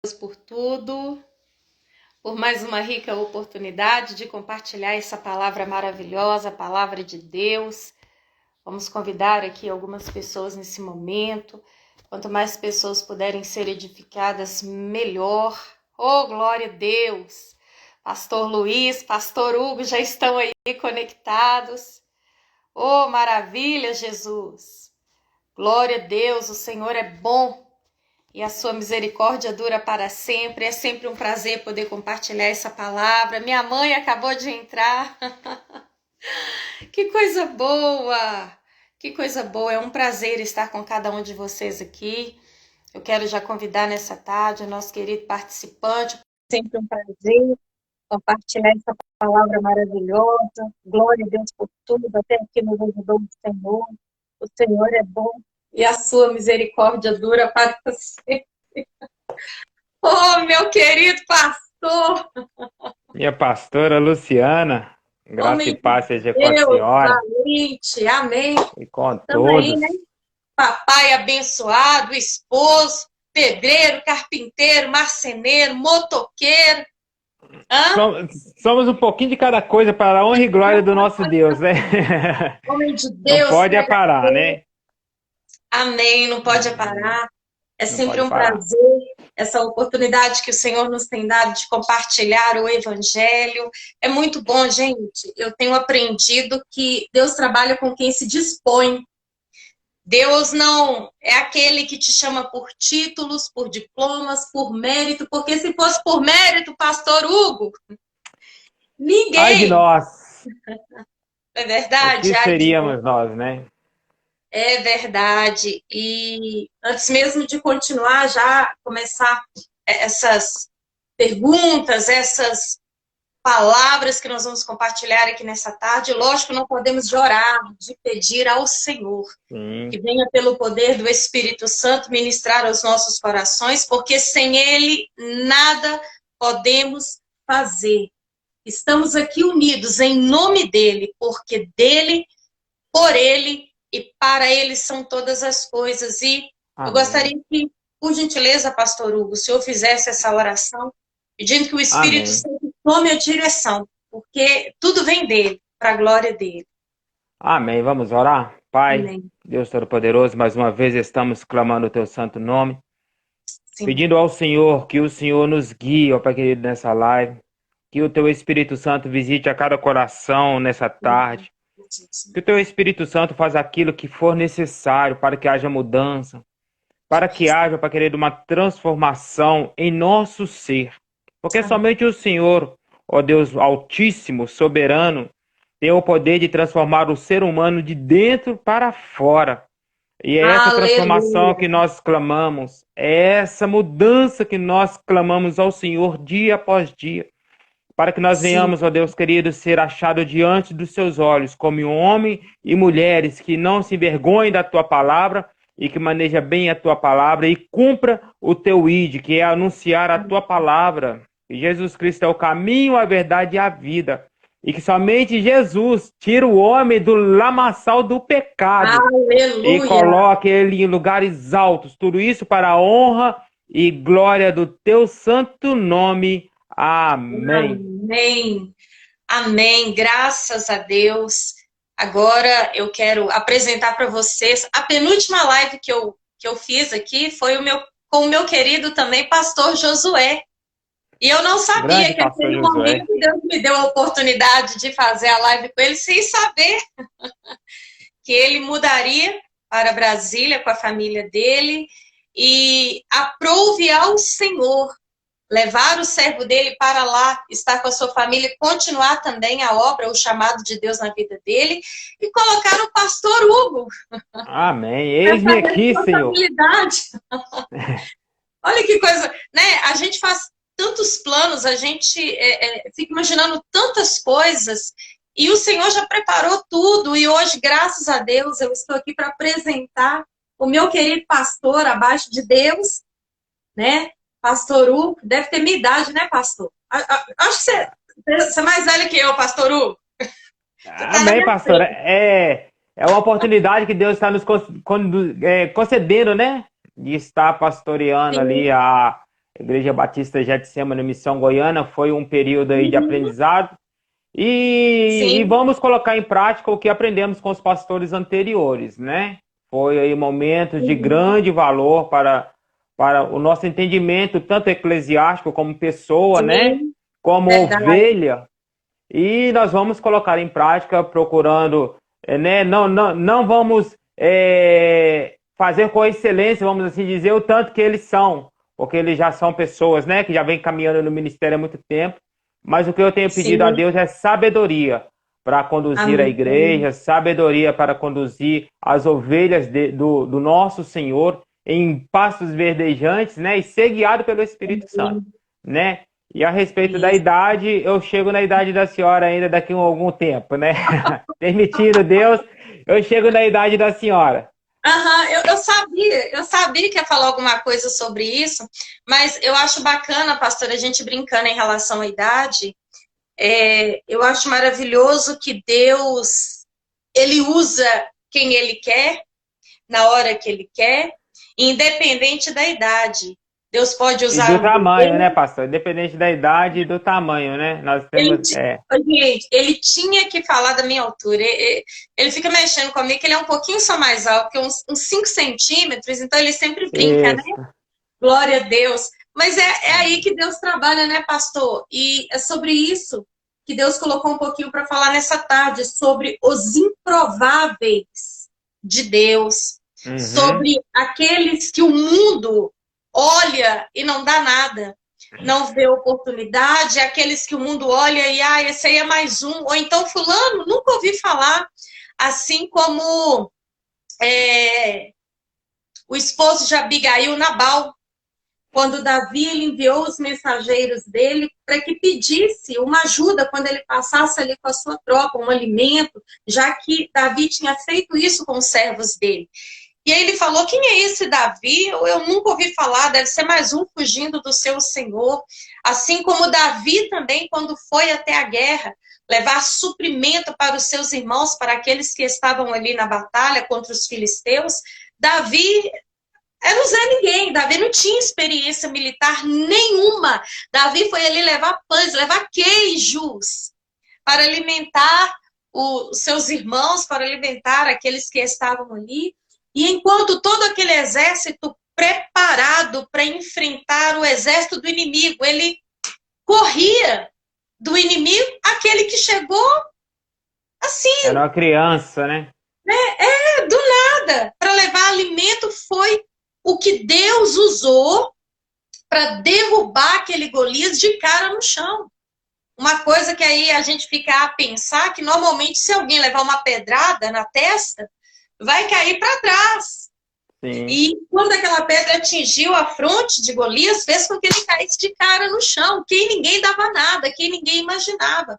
Deus por tudo, por mais uma rica oportunidade de compartilhar essa palavra maravilhosa, a palavra de Deus. Vamos convidar aqui algumas pessoas nesse momento. Quanto mais pessoas puderem ser edificadas, melhor. Oh, glória a Deus! Pastor Luiz, Pastor Hugo já estão aí conectados. Oh, maravilha, Jesus! Glória a Deus, o Senhor é bom. E a sua misericórdia dura para sempre. É sempre um prazer poder compartilhar essa palavra. Minha mãe acabou de entrar. Que coisa boa! Que coisa boa. É um prazer estar com cada um de vocês aqui. Eu quero já convidar nessa tarde o nosso querido participante. Sempre um prazer compartilhar essa palavra maravilhosa. Glória a Deus por tudo. Até aqui no ouvidor do Senhor. O Senhor é bom. E a sua misericórdia dura para sempre. Oh, meu querido pastor! Minha pastora Luciana, graça e Homem de paz seja com a Deus, senhora valente, amém. e com Estamos aí, né? todos. Papai abençoado, esposo, pedreiro, carpinteiro, marceneiro, motoqueiro. Hã? Somos um pouquinho de cada coisa para a honra e glória do nosso Deus, né? Homem de Não Deus, pode parar, pregador. né? Amém, não pode parar. É Não sempre pode um parar. prazer essa oportunidade que o Senhor nos tem dado de compartilhar o Evangelho. É muito bom, gente. Eu tenho aprendido que Deus trabalha com quem se dispõe. Deus não é aquele que te chama por títulos, por diplomas, por mérito, porque se fosse por mérito, pastor Hugo, Ai de ninguém, nós! é O verdade? que Ai, de seríamos nós, né? É verdade. E antes mesmo de continuar, já começar essas perguntas, essas palavras que nós vamos compartilhar aqui nessa tarde, lógico, não podemos de orar, de pedir ao Senhor que Sim. venha pelo poder do Espírito Santo ministrar aos nossos corações, porque sem Ele nada podemos fazer. Estamos aqui unidos em nome dEle, porque dEle, por Ele e para Ele são todas as coisas. E eu Amém. gostaria que, por gentileza, pastor Hugo, o senhor fizesse essa oração, pedindo que o Espírito Amém. Santo tome a direção, porque tudo vem dEle, para a glória dEle. Amém. Vamos orar? Pai, Amém. Deus Todo-Poderoso, mais uma vez estamos clamando o teu santo nome, Sim. pedindo ao Senhor que o Senhor nos guie, ó Pai querido, nessa live, que o teu Espírito Santo visite a cada coração nessa tarde, que o teu Espírito Santo faça aquilo que for necessário para que haja mudança, para que haja, Pai querido, uma transformação em nosso ser. Porque Amém. somente o Senhor, ó Deus Altíssimo, soberano, tem o poder de transformar o ser humano de dentro para fora. E é essa transformação Aleluia. que nós clamamos, é essa mudança que nós clamamos ao Senhor dia após dia, para que nós Sim. venhamos, ó Deus querido, ser achados diante dos seus olhos, como homens e mulheres que não se envergonhem da tua palavra e que maneja bem a tua palavra e cumpra o teu ide, que é anunciar a tua palavra. E Jesus Cristo é o caminho, a verdade e a vida. E que somente Jesus tira o homem do lamaçal do pecado e Aleluia. coloque ele em lugares altos. Tudo isso para a honra e glória do teu santo nome. Amém. Amém. Amém. Graças a Deus. Agora eu quero apresentar para vocês a penúltima live que eu fiz aqui foi com o meu querido também pastor Josué. E eu não sabia Grande que pastor naquele Josué. momento Deus me deu a oportunidade de fazer a live com ele sem saber que ele mudaria para Brasília com a família dele e aprouve ao Senhor levar o servo dele para lá, estar com a sua família, continuar também a obra, o chamado de Deus na vida dele e colocar o pastor Hugo Amém. nessa Eis-me aqui, Senhor. responsabilidade. Olha que coisa, né? A gente faz tantos planos, a gente fica imaginando tantas coisas e o Senhor já preparou tudo e hoje, graças a Deus, eu estou aqui para apresentar o meu querido pastor abaixo de Deus, né? Pastor Hugo, deve ter minha idade, né, pastor? Acho que você é mais velho que eu, pastor Hugo. Você tá na Amém, minha pastor. frente. É uma oportunidade que Deus está nos concedendo, né? De estar pastoreando ali Sim, Igreja Batista Getsemane, Missão Goiânia, foi um período aí de aprendizado. E Sim, vamos colocar em prática o que aprendemos com os pastores anteriores, né? Foi aí momentos de uhum, grande valor para o nosso entendimento, tanto eclesiástico como pessoa, né? sim, Como verdade. ovelha. E nós vamos colocar em prática procurando, né? Não vamos fazer com excelência, vamos assim dizer, o tanto que eles são, porque eles já são pessoas, né? Que já vêm caminhando no ministério há muito tempo. Mas o que eu tenho pedido a Sim, Deus é sabedoria para conduzir a amém. igreja, sabedoria para conduzir as ovelhas do nosso Senhor em pastos verdejantes, né? E ser guiado pelo Espírito Santo, Amém. né? E a respeito da Isso. idade, eu chego na idade da senhora ainda daqui a algum tempo, né? Permitindo Deus, eu chego na idade da senhora. Aham, eu sabia que ia falar alguma coisa sobre isso, mas eu acho bacana, pastor, a gente brincando em relação à idade. Eu acho maravilhoso que Deus, ele usa quem ele quer, na hora que ele quer, independente da idade. Deus pode E do usar um tamanho, bebê. né, pastor? Independente da idade e do tamanho, né? Nós Ele, temos. É, gente, ele tinha que falar da minha altura. Ele fica mexendo comigo, que ele é um pouquinho só mais alto, que uns 5 centímetros, então ele sempre brinca, né? isso. Glória a Deus. Mas é aí que Deus trabalha, né, pastor? E é sobre isso que Deus colocou um pouquinho para falar nessa tarde, sobre os improváveis de Deus, Uhum. sobre aqueles que o mundo olha e não dá nada, não vê oportunidade, aqueles que o mundo olha e, esse aí é mais um, ou então fulano, nunca ouvi falar, assim como o esposo de Abigail, Nabal, quando Davi ele enviou os mensageiros dele para que pedisse uma ajuda quando ele passasse ali com a sua tropa, um alimento, já que Davi tinha feito isso com os servos dele. E aí ele falou: quem é esse Davi? Eu nunca ouvi falar, deve ser mais um fugindo do seu senhor. Assim como Davi também, quando foi até a guerra, levar suprimento para os seus irmãos, para aqueles que estavam ali na batalha contra os filisteus, Davi era um Zé Ninguém. Davi não tinha experiência militar nenhuma. Davi foi ali levar pães, levar queijos para alimentar os seus irmãos, para alimentar aqueles que estavam ali. E enquanto todo aquele exército preparado para enfrentar o exército do inimigo, ele corria do inimigo, aquele que chegou Era assim, uma criança, né? do nada, para levar alimento, foi o que Deus usou para derrubar aquele Golias de cara no chão. Uma coisa que aí a gente fica a pensar que normalmente se alguém levar uma pedrada na testa, vai cair para trás. Sim. E quando aquela pedra atingiu a fronte de Golias, fez com que ele caísse de cara no chão, quem ninguém dava nada, quem ninguém imaginava.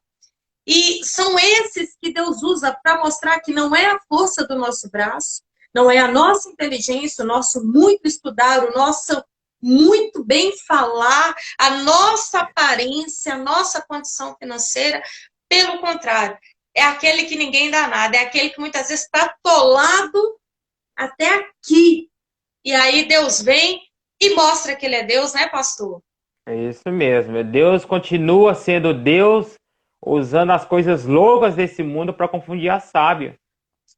E são esses que Deus usa para mostrar que não é a força do nosso braço, não é a nossa inteligência, o nosso muito estudar, o nosso muito bem falar, a nossa aparência, a nossa condição financeira. Pelo contrário, é aquele que ninguém dá nada, é aquele que muitas vezes está atolado até aqui. E aí Deus vem e mostra que ele é Deus, né, pastor? É isso mesmo. Deus continua sendo Deus, usando as coisas loucas desse mundo para confundir a sábia,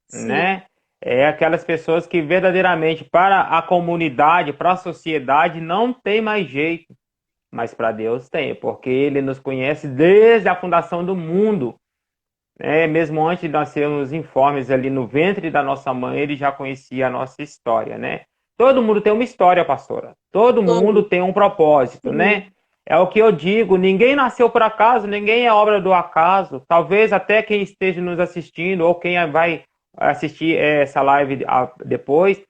Sim, né? É aquelas pessoas que verdadeiramente para a comunidade, para a sociedade, não tem mais jeito, mas para Deus tem, porque Ele nos conhece desde a fundação do mundo, né? Mesmo antes de nós sermos informes ali no ventre da nossa mãe, Ele já conhecia a nossa história, né? Todo mundo tem uma história, pastora. Todo mundo todo. tem um propósito, né? Sim, É o que eu digo, ninguém nasceu por acaso, ninguém é obra do acaso. Talvez até quem esteja nos assistindo ou quem vai assistir essa live depois,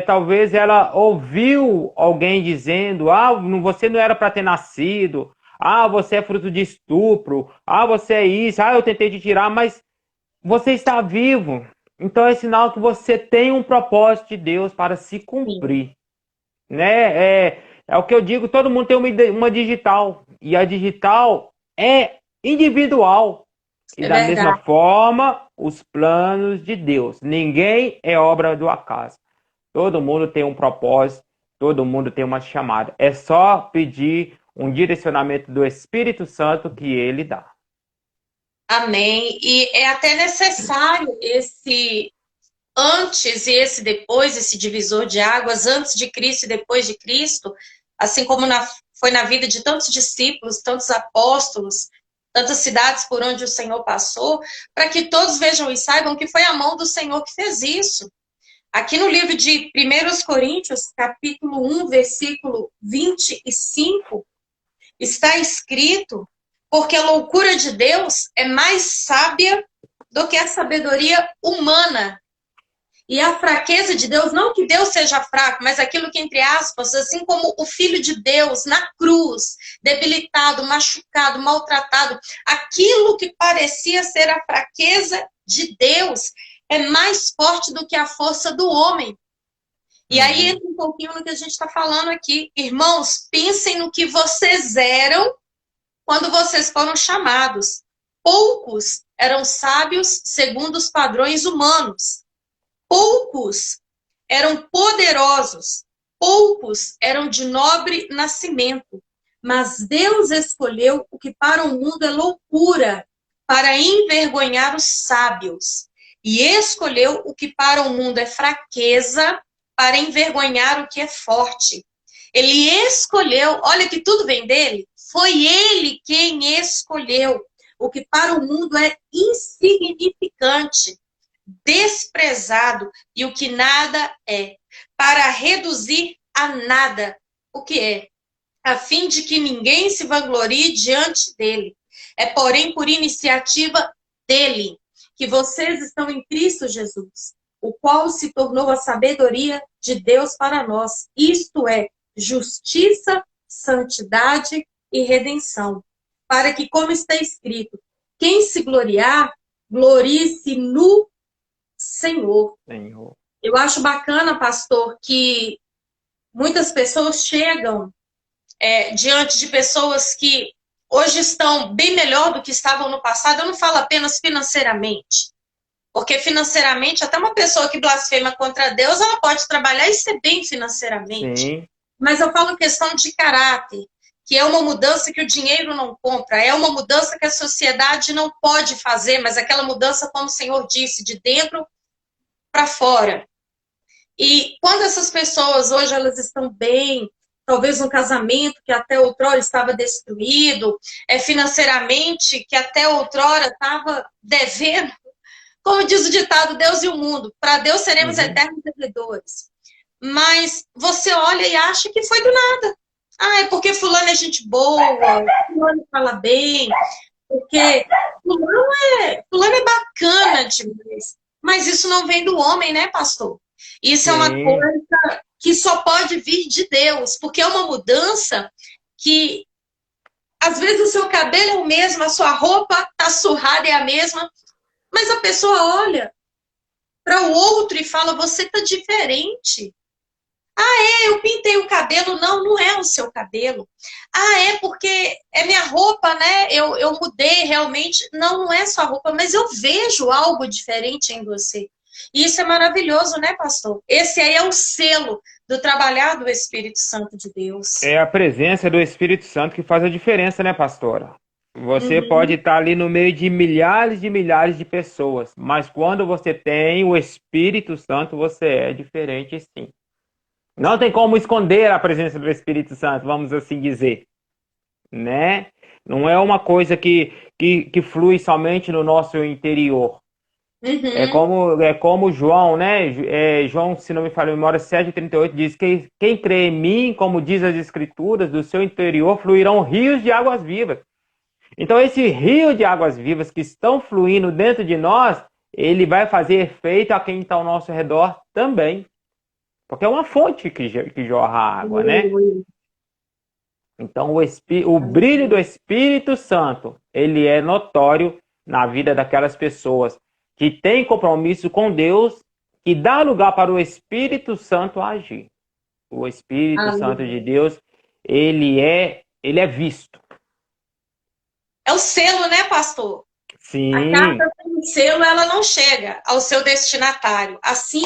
talvez ela ouviu alguém dizendo: ah, você não era para ter nascido, ah, você é fruto de estupro, ah, você é isso, ah, eu tentei te tirar, mas você está vivo. Então é sinal que você tem um propósito de Deus para se sim, cumprir, né? É o que eu digo, todo mundo tem uma digital, e a digital é individual. E é da mesma verdade. forma, os planos de Deus. Ninguém é obra do acaso. Todo mundo tem um propósito Todo mundo tem uma chamada. É só pedir um direcionamento do Espírito Santo que ele dá. Amém. E é até necessário esse antes e esse depois, esse divisor de águas, antes de Cristo e depois de Cristo, assim como foi na vida de tantos discípulos, tantos apóstolos, tantas cidades por onde o Senhor passou, para que todos vejam e saibam que foi a mão do Senhor que fez isso. Aqui no livro de 1 Coríntios, capítulo 1, versículo 25, está escrito: porque a loucura de Deus é mais sábia do que a sabedoria humana. E a fraqueza de Deus, não que Deus seja fraco, mas aquilo que, entre aspas, assim como o Filho de Deus na cruz, debilitado, machucado, maltratado, aquilo que parecia ser a fraqueza de Deus é mais forte do que a força do homem. E aí entra um pouquinho no que a gente está falando aqui. Irmãos, pensem no que vocês eram quando vocês foram chamados. Poucos eram sábios segundo os padrões humanos. Poucos eram poderosos, poucos eram de nobre nascimento, mas Deus escolheu o que para o mundo é loucura, para envergonhar os sábios, e escolheu o que para o mundo é fraqueza, para envergonhar o que é forte. Ele escolheu, olha que tudo vem dele, foi ele quem escolheu o que para o mundo é insignificante, desprezado e o que nada é, para reduzir a nada o que é, a fim de que ninguém se vanglorie diante dele. É, porém, por iniciativa dele, que vocês estão em Cristo Jesus, o qual se tornou a sabedoria de Deus para nós, isto é, justiça, santidade e redenção, para que, como está escrito, quem se gloriar, glorie-se no Senhor. Eu acho bacana, pastor, que muitas pessoas chegam diante de pessoas que hoje estão bem melhor do que estavam no passado. Eu não falo apenas financeiramente, porque financeiramente, até uma pessoa que blasfema contra Deus, ela pode trabalhar e ser bem financeiramente. Sim. Mas eu falo questão de caráter, que é uma mudança que o dinheiro não compra, é uma mudança que a sociedade não pode fazer, mas aquela mudança, como o Senhor disse, de dentro para fora. E quando essas pessoas hoje elas estão bem, talvez um casamento que até outrora estava destruído, financeiramente que até outrora estava devendo, como diz o ditado, Deus e o mundo, para Deus seremos eternos devedores. Mas você olha e acha que foi do nada. Ah, é porque fulano é gente boa, fulano fala bem, porque fulano é bacana demais. Mas isso não vem do homem, né, pastor? Isso é uma coisa que só pode vir de Deus, porque é uma mudança que, às vezes, o seu cabelo é o mesmo, a sua roupa tá surrada, é a mesma, mas a pessoa olha para o outro e fala, você tá diferente. Ah, eu pintei o cabelo. Não, não é o seu cabelo. Ah, é porque é minha roupa, né? Eu mudei realmente. Não, não é sua roupa, mas eu vejo algo diferente em você. E isso é maravilhoso, né, pastor? Esse aí é o selo do trabalhar do Espírito Santo de Deus. É a presença do Espírito Santo que faz a diferença, né, pastora? Você pode estar ali no meio de milhares de pessoas, mas quando você tem o Espírito Santo, você é diferente, sim. Não tem como esconder a presença do Espírito Santo, vamos assim dizer, né? Não é uma coisa que flui somente no nosso interior. É como João, né? João, se não me falha a memória, 7,38 diz que quem crê em mim, como diz as Escrituras, do seu interior fluirão rios de águas vivas. Então, esse rio de águas vivas que estão fluindo dentro de nós, ele vai fazer efeito a quem está ao nosso redor também. Porque é uma fonte que jorra água, né? Então, o brilho do Espírito Santo, ele é notório na vida daquelas pessoas que têm compromisso com Deus e dá lugar para o Espírito Santo agir. O Espírito Santo de Deus, ele é visto. É o selo, né, pastor? Sim. A carta sem selo, ela não chega ao seu destinatário. Assim,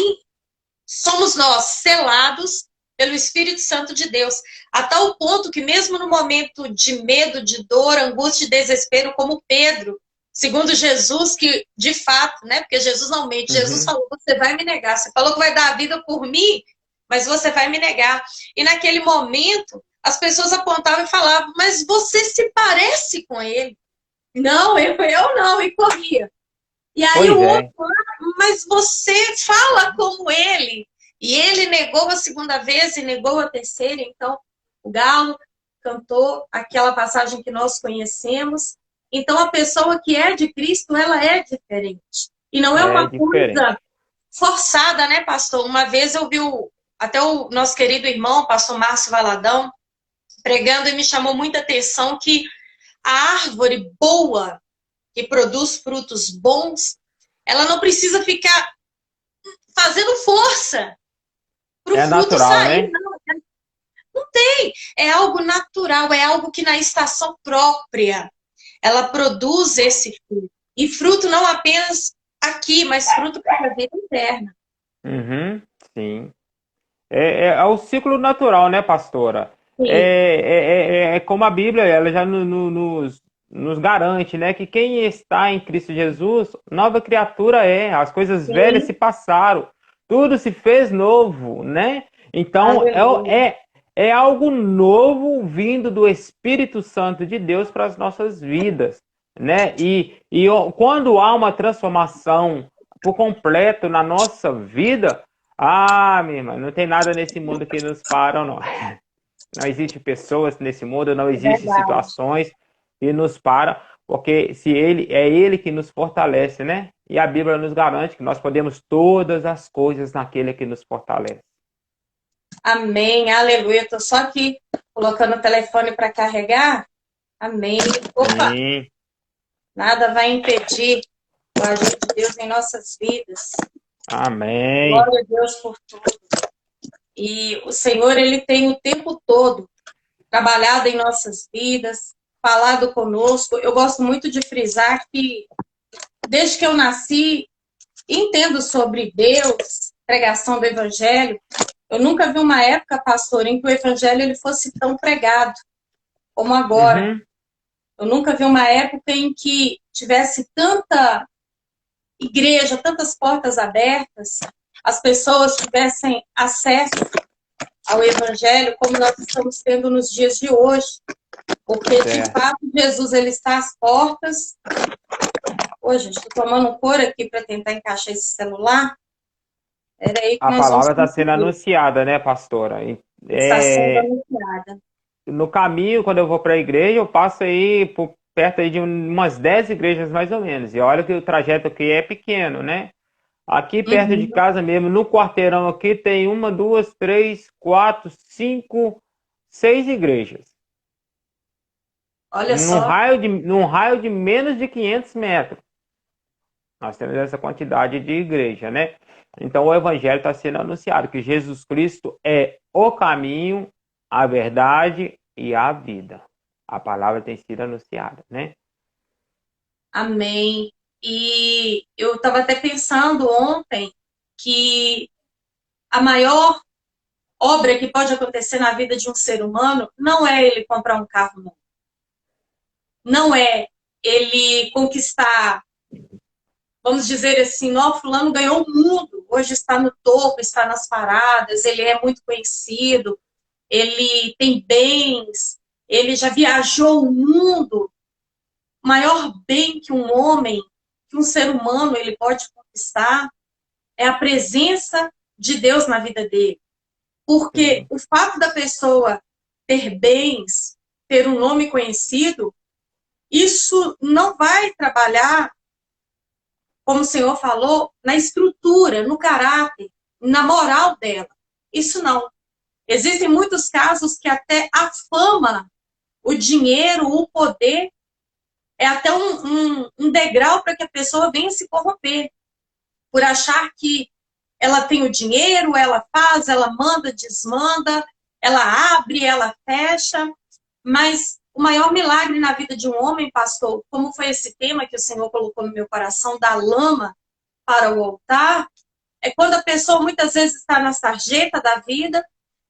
somos nós selados pelo Espírito Santo de Deus, a tal ponto que mesmo no momento de medo, de dor, angústia e desespero, como Pedro, segundo Jesus, que de fato, né, porque Jesus não mente, Jesus Uhum. falou, você vai me negar, você falou que vai dar a vida por mim, mas você vai me negar. E naquele momento, as pessoas apontavam e falavam, mas você se parece com ele. Não, eu não, e corria. E aí o Pois outro, é. mas você fala como ele. E ele negou a segunda vez e negou a terceira. Então, o galo cantou aquela passagem que nós conhecemos. Então, a pessoa que é de Cristo, ela é diferente. E não é É uma diferente. coisa forçada, né, pastor? Uma vez eu vi até o nosso querido irmão, pastor Márcio Valadão, pregando e me chamou muita atenção que a árvore boa, que produz frutos bons, ela não precisa ficar fazendo força para o É fruto natural, sair, né? não. Não tem. É algo natural, é algo que na estação própria ela produz esse fruto. E fruto não apenas aqui, mas fruto para a vida interna. Uhum, sim. É o ciclo natural, né, pastora? Sim. É como a Bíblia, ela já nos garante, né, que quem está em Cristo Jesus, nova criatura é. As coisas velhas se Sim. passaram, tudo se fez novo, né? Então, Aleluia. é algo novo vindo do Espírito Santo de Deus para as nossas vidas, né? Quando há uma transformação por completo na nossa vida, minha irmã, não tem nada nesse mundo que nos param, não. Não existe pessoas nesse mundo, não É existe verdade. situações que nos param, porque se ele que nos fortalece, né? E a Bíblia nos garante que nós podemos todas as coisas naquele que nos fortalece. Amém. Aleluia. Estou só aqui colocando o telefone para carregar. Amém. Opa, Sim, nada vai impedir o agir de Deus em nossas vidas. amém. Glória a Deus por tudo. E o Senhor, ele tem o tempo todo trabalhado em nossas vidas, falado conosco. Eu gosto muito de frisar que, desde que eu nasci, entendo sobre Deus, pregação do Evangelho, eu nunca vi uma época, pastor, em que o Evangelho ele fosse tão pregado como agora. Uhum, Eu nunca vi uma época em que tivesse tanta igreja, tantas portas abertas, as pessoas tivessem acesso ao Evangelho como nós estamos tendo nos dias de hoje. Porque, de certo. fato, Jesus ele está às portas. Ô, gente, estou tomando um couro aqui para tentar encaixar esse celular. Era aí que A nós vamos palavra está sendo conseguir. anunciada, né, pastora? Está sendo É, anunciada. no caminho, quando eu vou para a igreja, eu passo aí por perto aí de umas 10 igrejas mais ou menos. E olha que o trajeto aqui é pequeno, né? Aqui perto de Uhum. casa mesmo, no quarteirão aqui, tem uma, duas, três, quatro, cinco, seis igrejas. Olha só. Num raio de menos de 500 metros. Nós temos essa quantidade de igreja, né? Então o evangelho está sendo anunciado, que Jesus Cristo é o caminho, a verdade e a vida. A palavra tem sido anunciada, né? Amém. E eu estava até pensando ontem que a maior obra que pode acontecer na vida de um ser humano não é ele comprar um carro novo. Não é ele conquistar, vamos dizer assim, ó, fulano ganhou o mundo, hoje está no topo, está nas paradas, ele é muito conhecido, ele tem bens, ele já viajou o mundo. O maior bem que um homem, que um ser humano, ele pode conquistar é a presença de Deus na vida dele. Porque Sim. o fato da pessoa ter bens, ter um nome conhecido, isso não vai trabalhar, como o Senhor falou, na estrutura, no caráter, na moral dela. Isso não. Existem muitos casos que até a fama, o dinheiro, o poder, é até um degrau para que a pessoa venha se corromper. Por achar que ela tem o dinheiro, ela faz, ela manda, desmanda, ela abre, ela fecha. Mas o maior milagre na vida de um homem, pastor, como foi esse tema que o Senhor colocou no meu coração, da lama para o altar, é quando a pessoa muitas vezes está na sarjeta da vida,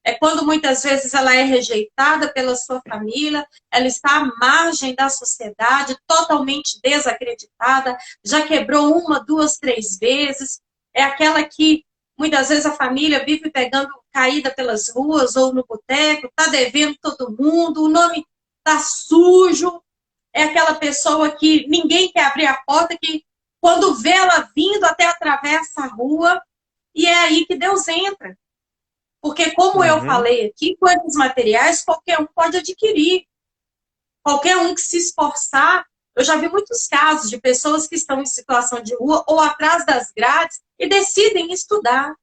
É quando muitas vezes ela é rejeitada pela sua família, ela está à margem da sociedade, totalmente desacreditada, já quebrou uma, duas, três vezes. É aquela que muitas vezes a família vive pegando caída pelas ruas ou no boteco, está devendo todo mundo, o nome está sujo. É aquela pessoa que ninguém quer abrir a porta, que quando vê ela vindo até atravessa a rua, e é aí que Deus entra. Porque, como eu Uhum. falei aqui, coisas materiais qualquer um pode adquirir. Qualquer um que se esforçar. Eu já vi muitos casos de pessoas que estão em situação de rua ou atrás das grades e decidem estudar.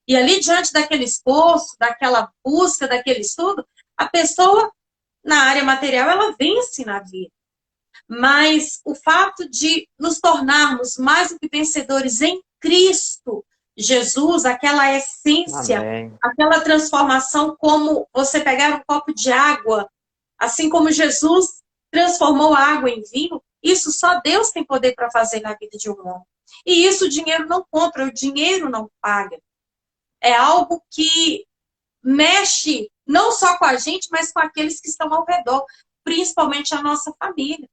E ali, diante daquele esforço, daquela busca, daquele estudo, a pessoa, na área material, ela vence na vida. Mas o fato de nos tornarmos mais do que vencedores em Cristo Jesus, aquela essência, Amém. aquela transformação, como você pegar um copo de água, assim como Jesus transformou a água em vinho, isso só Deus tem poder para fazer na vida de um homem. E isso o dinheiro não compra, o dinheiro não paga. É algo que mexe não só com a gente, mas com aqueles que estão ao redor, principalmente a nossa família.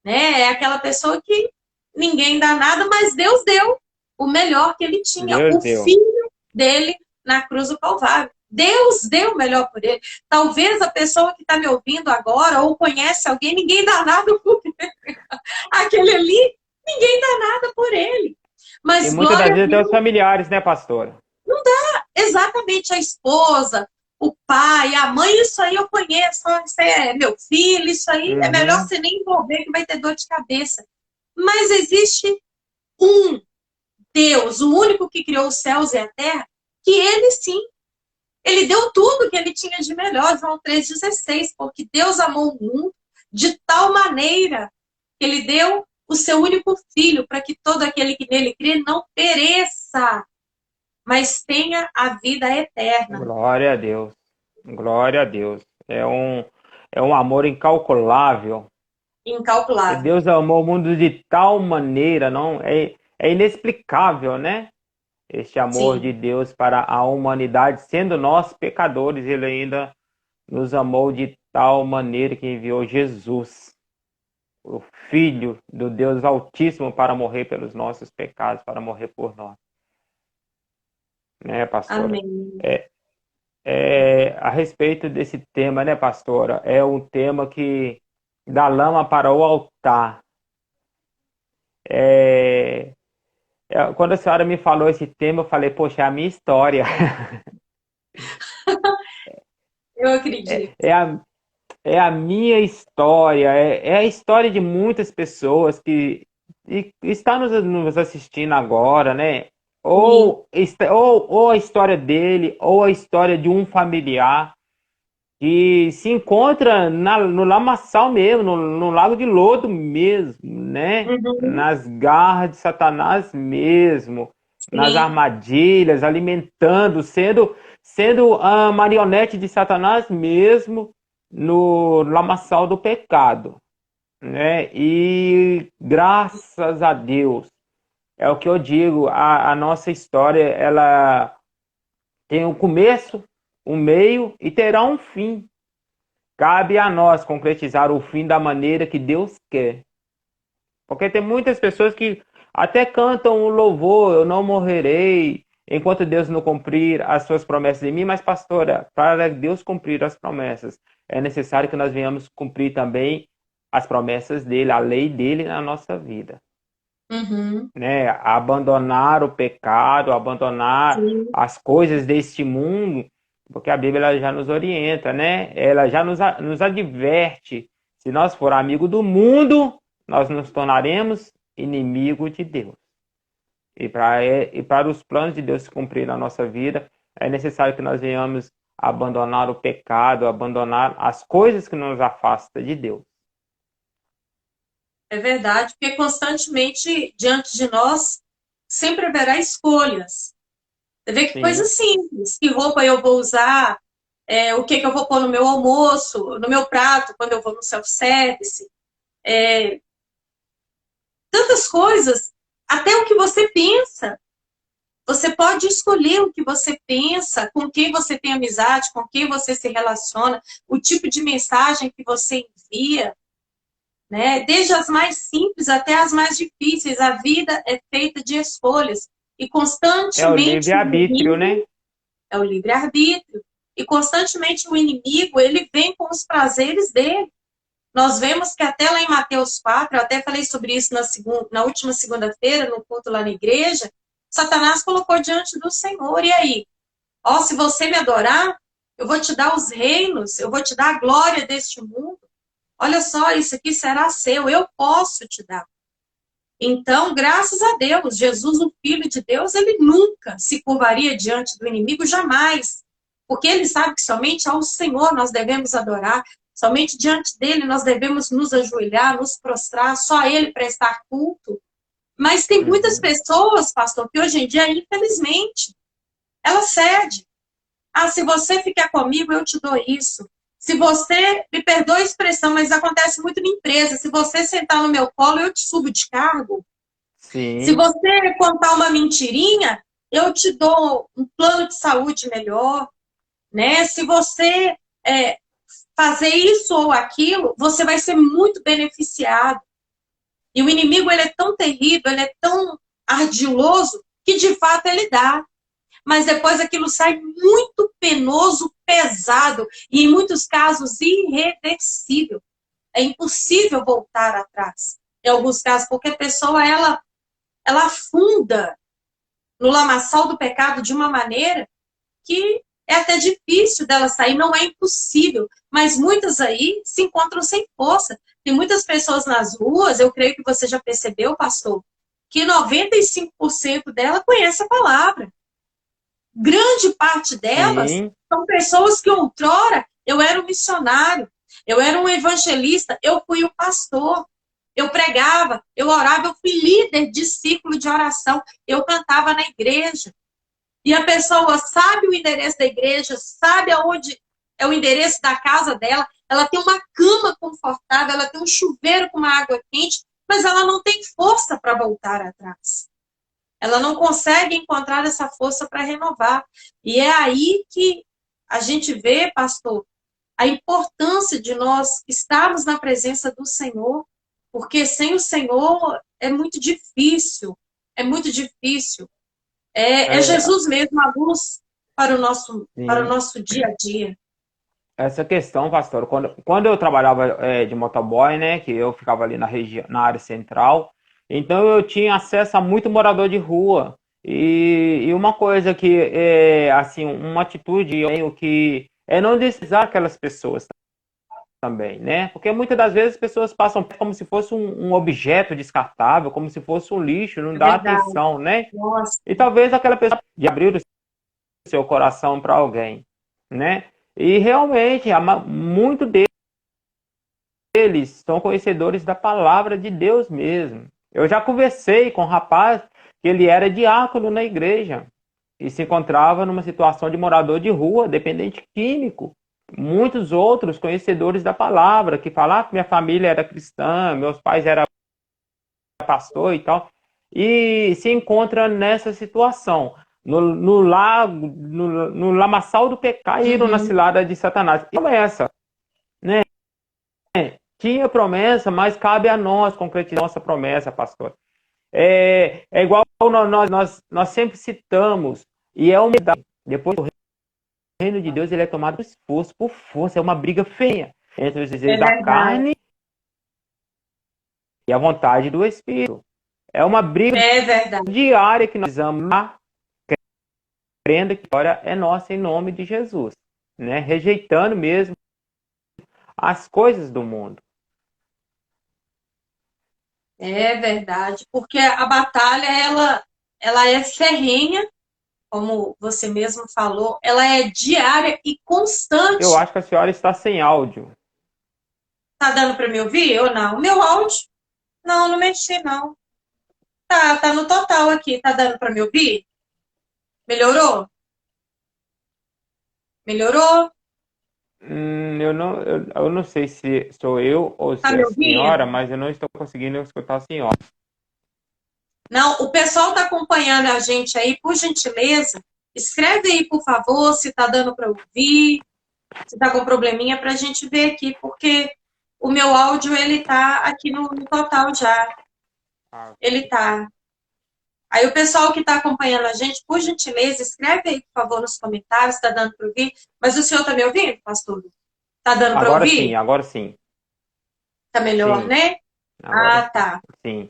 Né? É aquela pessoa que ninguém dá nada, mas Deus deu o melhor que ele tinha, Deus o deu. filho dele na cruz do Calvário. Deus deu o melhor por ele. Talvez a pessoa que está me ouvindo agora, ou conhece alguém, ninguém dá nada por ele. Aquele ali, ninguém dá nada por ele. E Mas muitas das glória a vezes até os Deus, familiares, né, pastora? exatamente a esposa, o pai, a mãe, isso aí eu conheço, isso é meu filho, isso aí é melhor Uhum. você nem envolver que vai ter dor de cabeça. Mas existe um Deus, o único que criou os céus e a terra, que ele sim, ele deu tudo que ele tinha de melhor, João 3,16, porque Deus amou o mundo de tal maneira que ele deu o seu único filho, para que todo aquele que nele crê não pereça, mas tenha a vida eterna. Glória a Deus. Glória a Deus. É um amor incalculável. E Incalculável. Deus amou o mundo de tal maneira, não é inexplicável, né? Este amor de Sim. Deus para a humanidade, sendo nós pecadores, ele ainda nos amou de tal maneira que enviou Jesus, o Filho do Deus Altíssimo, para morrer pelos nossos pecados, para morrer por nós, né, pastora? Amém. É, a respeito desse tema, né, pastora? É um tema que da lama para o altar. É, quando a senhora me falou esse tema, eu falei, poxa, é a minha história. Eu acredito. É a, é a minha história, é a história de muitas pessoas que estão nos assistindo agora, né? Sim. Ou a história dele, ou a história de um familiar que se encontra no lamaçal mesmo, no lago de lodo mesmo, né? Uhum. Nas garras de Satanás mesmo, nas Sim. armadilhas, alimentando, sendo a marionete de Satanás mesmo no lamaçal do pecado, né? E graças a Deus, é o que eu digo, a nossa história, ela tem um começo, um meio e terá um fim. Cabe a nós concretizar o fim da maneira que Deus quer. Porque tem muitas pessoas que até cantam o louvor, eu não morrerei, enquanto Deus não cumprir as suas promessas em mim, mas pastora, para Deus cumprir as promessas, é necessário que nós venhamos cumprir também as promessas dele, a lei dele na nossa vida. Uhum. Né? Abandonar o pecado, abandonar Sim. as coisas deste mundo, porque a Bíblia ela já nos orienta, né? Ela já nos adverte. Se nós for amigo do mundo, nós nos tornaremos inimigo de Deus. E para os planos de Deus se cumprir na nossa vida, é necessário que nós venhamos abandonar o pecado, abandonar as coisas que nos afastam de Deus. É verdade, porque constantemente diante de nós sempre haverá escolhas. Você vê que coisa Sim, simples, que roupa eu vou usar, o que eu vou pôr no meu almoço, no meu prato, quando eu vou no self-service, tantas coisas, até o que você pensa. Você pode escolher o que você pensa, com quem você tem amizade, com quem você se relaciona, o tipo de mensagem que você envia, né? Desde as mais simples até as mais difíceis. A vida é feita de escolhas. E É o constantemente o livre-arbítrio, inimigo né? é o livre-arbítrio. E constantemente o inimigo, ele vem com os prazeres dele. Nós vemos que até lá em Mateus 4, eu até falei sobre isso na última segunda-feira, no culto lá na igreja, Satanás colocou diante do Senhor. E aí? Ó, se você me adorar, eu vou te dar os reinos, eu vou te dar a glória deste mundo. Olha só, isso aqui será seu, eu posso te dar. Então, graças a Deus, Jesus, o Filho de Deus, ele nunca se curvaria diante do inimigo, jamais. Porque ele sabe que somente ao Senhor nós devemos adorar, somente diante dele nós devemos nos ajoelhar, nos prostrar, só a ele prestar culto. Mas tem muitas Uhum. pessoas, pastor, que hoje em dia, infelizmente, ela cede. Ah, se você ficar comigo, eu te dou isso. Se você, me perdoa a expressão, mas acontece muito na empresa. Se você sentar no meu colo, eu te subo de cargo. Se Sim, você contar uma mentirinha, eu te dou um plano de saúde melhor, né? Se você fazer isso ou aquilo, você vai ser muito beneficiado. E o inimigo, ele é tão terrível, ele é tão ardiloso, que de fato ele dá. Mas depois aquilo sai muito penoso, pesado e em muitos casos irreversível. É impossível voltar atrás. Em alguns casos, porque a pessoa ela afunda no lamaçal do pecado de uma maneira que é até difícil dela sair, não é impossível, mas muitas aí se encontram sem força. Tem muitas pessoas nas ruas, eu creio que você já percebeu, pastor, que 95% dela conhece a palavra. Grande parte delas sim. são pessoas que outrora eu era um missionário, eu era um evangelista, eu fui o pastor, eu pregava, eu orava, eu fui líder de ciclo de oração, eu cantava na igreja. E a pessoa sabe o endereço da igreja, sabe aonde é o endereço da casa dela, ela tem uma cama confortável, ela tem um chuveiro com uma água quente, mas ela não tem força para voltar atrás. Ela não consegue encontrar essa força para renovar. E é aí que a gente vê, pastor, a importância de nós estarmos na presença do Senhor, porque sem o Senhor é muito difícil. É muito difícil. É É, Jesus mesmo a luz para o sim. nosso dia a dia. Essa questão, pastor, quando eu trabalhava de motoboy, né, que eu ficava ali na região, na área central, então eu tinha acesso a muito morador de rua. E uma coisa que é, assim, uma atitude eu tenho que é não desprezar aquelas pessoas também, né? Porque muitas das vezes as pessoas passam como se fosse um objeto descartável, como se fosse um lixo, não É dá verdade. atenção, né? Nossa, E talvez aquela pessoa de abrir o seu coração para alguém, né? E realmente, muito deles são conhecedores da palavra de Deus mesmo. Eu já conversei com um rapaz que ele era diácono na igreja e se encontrava numa situação de morador de rua, dependente químico. Muitos outros conhecedores da palavra, que falavam que minha família era cristã, meus pais eram pastor e tal, e se encontra nessa situação. No lago, no lamaçal do pecado, caíram na uhum. cilada de Satanás. E promessa, né? Tinha promessa, mas cabe a nós concretizar nossa promessa, pastor. É igual nós sempre citamos, e é humildade. Depois, o reino de Deus ele é tomado por força, é uma briga feia entre os É desejos da verdade. carne e a vontade do Espírito. É uma briga É verdade. diária que nós precisamos crendo que a vitória é nossa em nome de Jesus, né? Rejeitando mesmo as coisas do mundo. É verdade. Porque a batalha, ela é ferrenha, como você mesmo falou, ela é diária e Eu constante. acho que a senhora está sem áudio. Tá dando para me ouvir ou não? O meu áudio? Não, não mexi, não. Tá no total aqui. Tá dando para me ouvir? Melhorou? Melhorou? Eu não sei se sou eu ou Tá se é me a senhora, ouvindo? mas eu não estou conseguindo escutar a senhora. Não, o pessoal está acompanhando a gente aí, por gentileza, escreve aí, por favor, se está dando para ouvir, se está com probleminha para a gente ver aqui, porque o meu áudio, ele tá aqui no total já. Ele tá. Aí o pessoal que está acompanhando a gente, por gentileza, escreve aí, por favor, nos comentários, se está dando para ouvir. Mas o senhor está me ouvindo, pastor? Está dando para ouvir? Agora sim. Está melhor, Sim. né? Agora Tá. sim.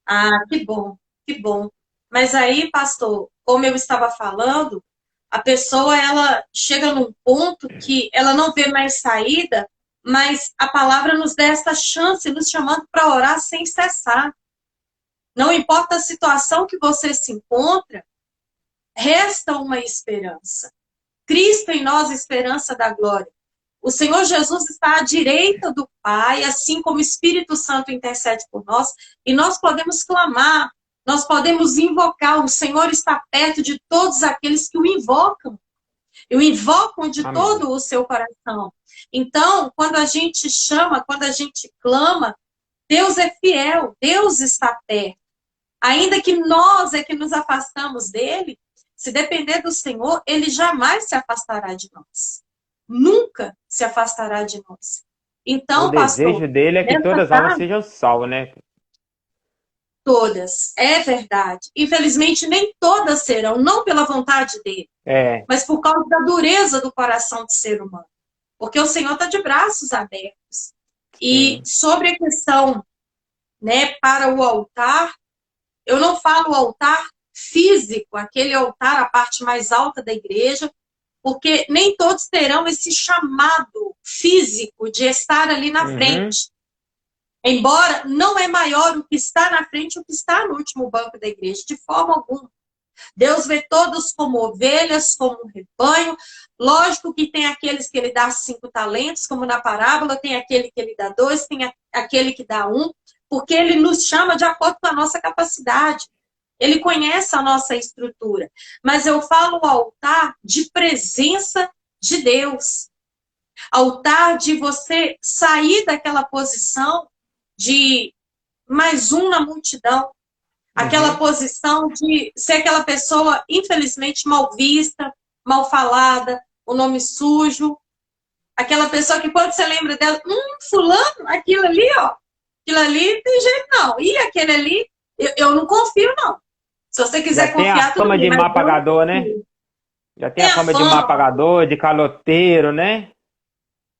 Ah, que bom, que bom. Mas aí, pastor, como eu estava falando, a pessoa, ela chega num ponto que ela não vê mais saída, mas a palavra nos dá essa chance, nos chamando para orar sem cessar. Não importa a situação que você se encontra, resta uma esperança. Cristo em nós, esperança da glória. O Senhor Jesus está à direita do Pai, assim como o Espírito Santo intercede por nós, e nós podemos clamar, nós podemos invocar. O Senhor está perto de todos aqueles que o invocam, e o invocam de Amém. todo o seu coração. Então, quando a gente chama, quando a gente clama, Deus é fiel, Deus está perto. Ainda que nós é que nos afastamos dele, se depender do Senhor, ele jamais se afastará de nós. Nunca se afastará de nós. Então, O pastor, desejo dele é que todas as almas sejam salvas, né? todas, é verdade. Infelizmente, nem todas serão, não pela vontade dele, mas por causa da dureza do coração do ser humano. Porque o Senhor está de braços abertos. E sobre a questão, né, para o altar, eu não falo altar físico, aquele altar, a parte mais alta da igreja, porque nem todos terão esse chamado físico de estar ali na frente. Embora não é maior o que está na frente o que está no último banco da igreja, de forma alguma. Deus vê todos como ovelhas, como um rebanho. Lógico que tem aqueles que ele dá 5 talentos, como na parábola, tem aquele que ele dá 2, tem aquele que dá 1, porque ele nos chama de acordo com a nossa capacidade. Ele conhece a nossa estrutura. Mas eu falo altar de presença de Deus. Altar de você sair daquela posição de mais um na multidão. Aquela posição de ser aquela pessoa, infelizmente, mal vista, mal falada, o nome sujo. Aquela pessoa que quando você lembra dela, fulano, aquilo ali, ó. Aquilo ali tem jeito não. E aquele ali, eu não confio, não. Se você quiser Já confiar, tem a fama de má pagador, né? Já tem a fama de má pagador, de caloteiro, né?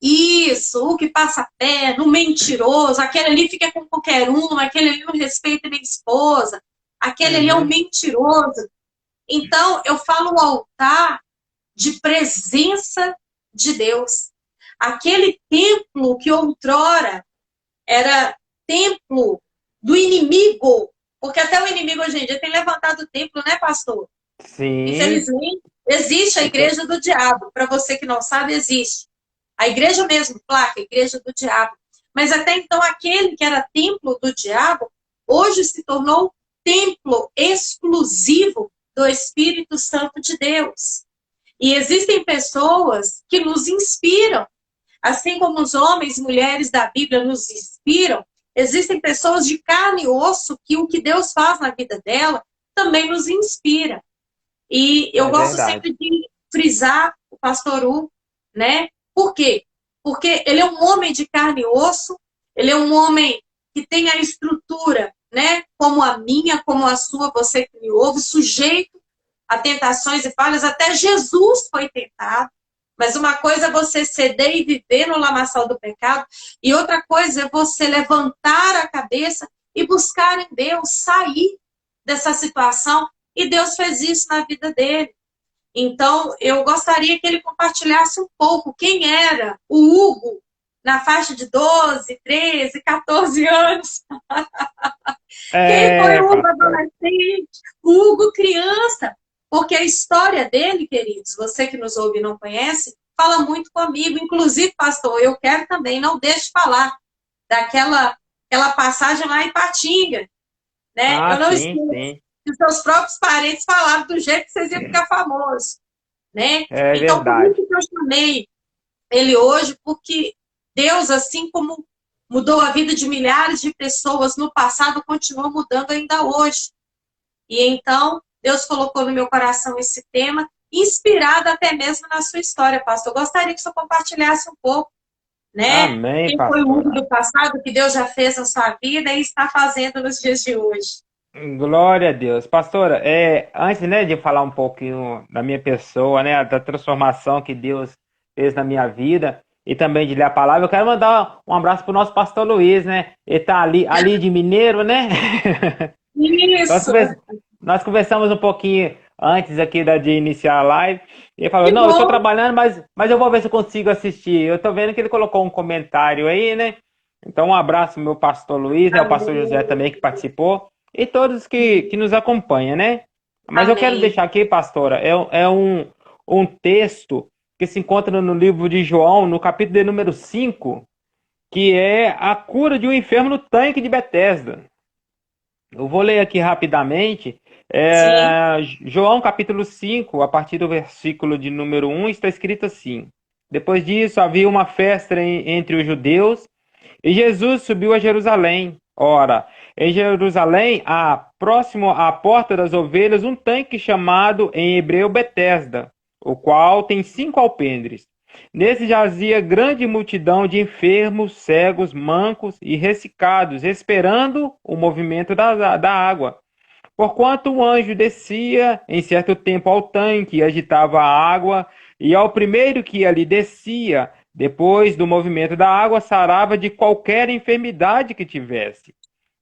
Isso, o que passa perna, o mentiroso, aquele ali fica com qualquer um, aquele ali não respeita nem esposa, aquele ali é um mentiroso. Então, eu falo o altar de presença de Deus. Aquele templo que outrora era templo do inimigo, porque até o inimigo hoje em dia tem levantado o templo, né, pastor? Sim. Infelizmente, existe a igreja do diabo. Para você que não sabe, existe. A igreja mesmo, placa, igreja do diabo. Mas até então, aquele que era templo do diabo, hoje se tornou templo exclusivo do Espírito Santo de Deus. E existem pessoas que nos inspiram. Assim como os homens e mulheres da Bíblia nos inspiram, existem pessoas de carne e osso que o que Deus faz na vida dela também nos inspira. E eu gosto sempre de frisar o pastor U, né? Por quê? Porque ele é um homem de carne e osso, ele é um homem que tem a estrutura, né? Como a minha, como a sua, você que me ouve, sujeito a tentações e falhas. Até Jesus foi tentado. Mas uma coisa é você ceder e viver no lamaçal do pecado, e outra coisa é você levantar a cabeça e buscar em Deus, sair dessa situação. E Deus fez isso na vida dele. Então, eu gostaria que ele compartilhasse um pouco quem era o Hugo na faixa de 12, 13, 14 anos. Quem foi o Hugo adolescente? O Hugo criança. Porque a história dele, queridos, você que nos ouve e não conhece, fala muito comigo. Inclusive, pastor, eu quero também, não deixe de falar daquela passagem lá em Patinga. Né? Eu não esqueço. Os seus próprios parentes falaram do jeito que vocês iam ficar famosos, né? Então, por isso que eu chamei ele hoje, porque Deus, assim como mudou a vida de milhares de pessoas no passado, continua mudando ainda hoje. E então, Deus colocou no meu coração esse tema, inspirado até mesmo na sua história, pastor. Eu gostaria que o senhor compartilhasse um pouco, né? Amém, Quem foi o Hugo pastora. do passado, que Deus já fez na sua vida e está fazendo nos dias de hoje. Glória a Deus. Pastora, antes, né, de falar um pouquinho da minha pessoa, né, da transformação que Deus fez na minha vida e também de ler a palavra, eu quero mandar um abraço para o nosso pastor Luiz, né? Ele tá ali de Mineiro, né? Nós, Isso, convers- nós conversamos um pouquinho antes aqui de iniciar a live. E ele falou, que não, eu estou bom. trabalhando, mas eu vou ver se eu consigo assistir. Eu estou vendo que ele colocou um comentário aí, né? Então, um abraço, meu pastor Luiz, né? O pastor José Amém. também que participou. E todos que nos acompanham, né? Mas eu quero Amém. deixar aqui, pastora, um texto que se encontra no livro de João, no capítulo de número 5, que é a cura de um enfermo no tanque de Betesda. Eu vou ler aqui rapidamente. Sim, João capítulo 5, a partir do versículo de número 1, está escrito assim: Depois disso havia uma festa entre os judeus e Jesus subiu a Jerusalém. Ora, em Jerusalém há, próximo à porta das ovelhas, um tanque chamado em hebreu Betesda, o qual tem 5 alpendres. Nesse jazia grande multidão de enfermos, cegos, mancos e ressecados, esperando o movimento da água. Porquanto um anjo descia em certo tempo ao tanque e agitava a água, e ao primeiro que ali descia, depois do movimento da água, sarava de qualquer enfermidade que tivesse.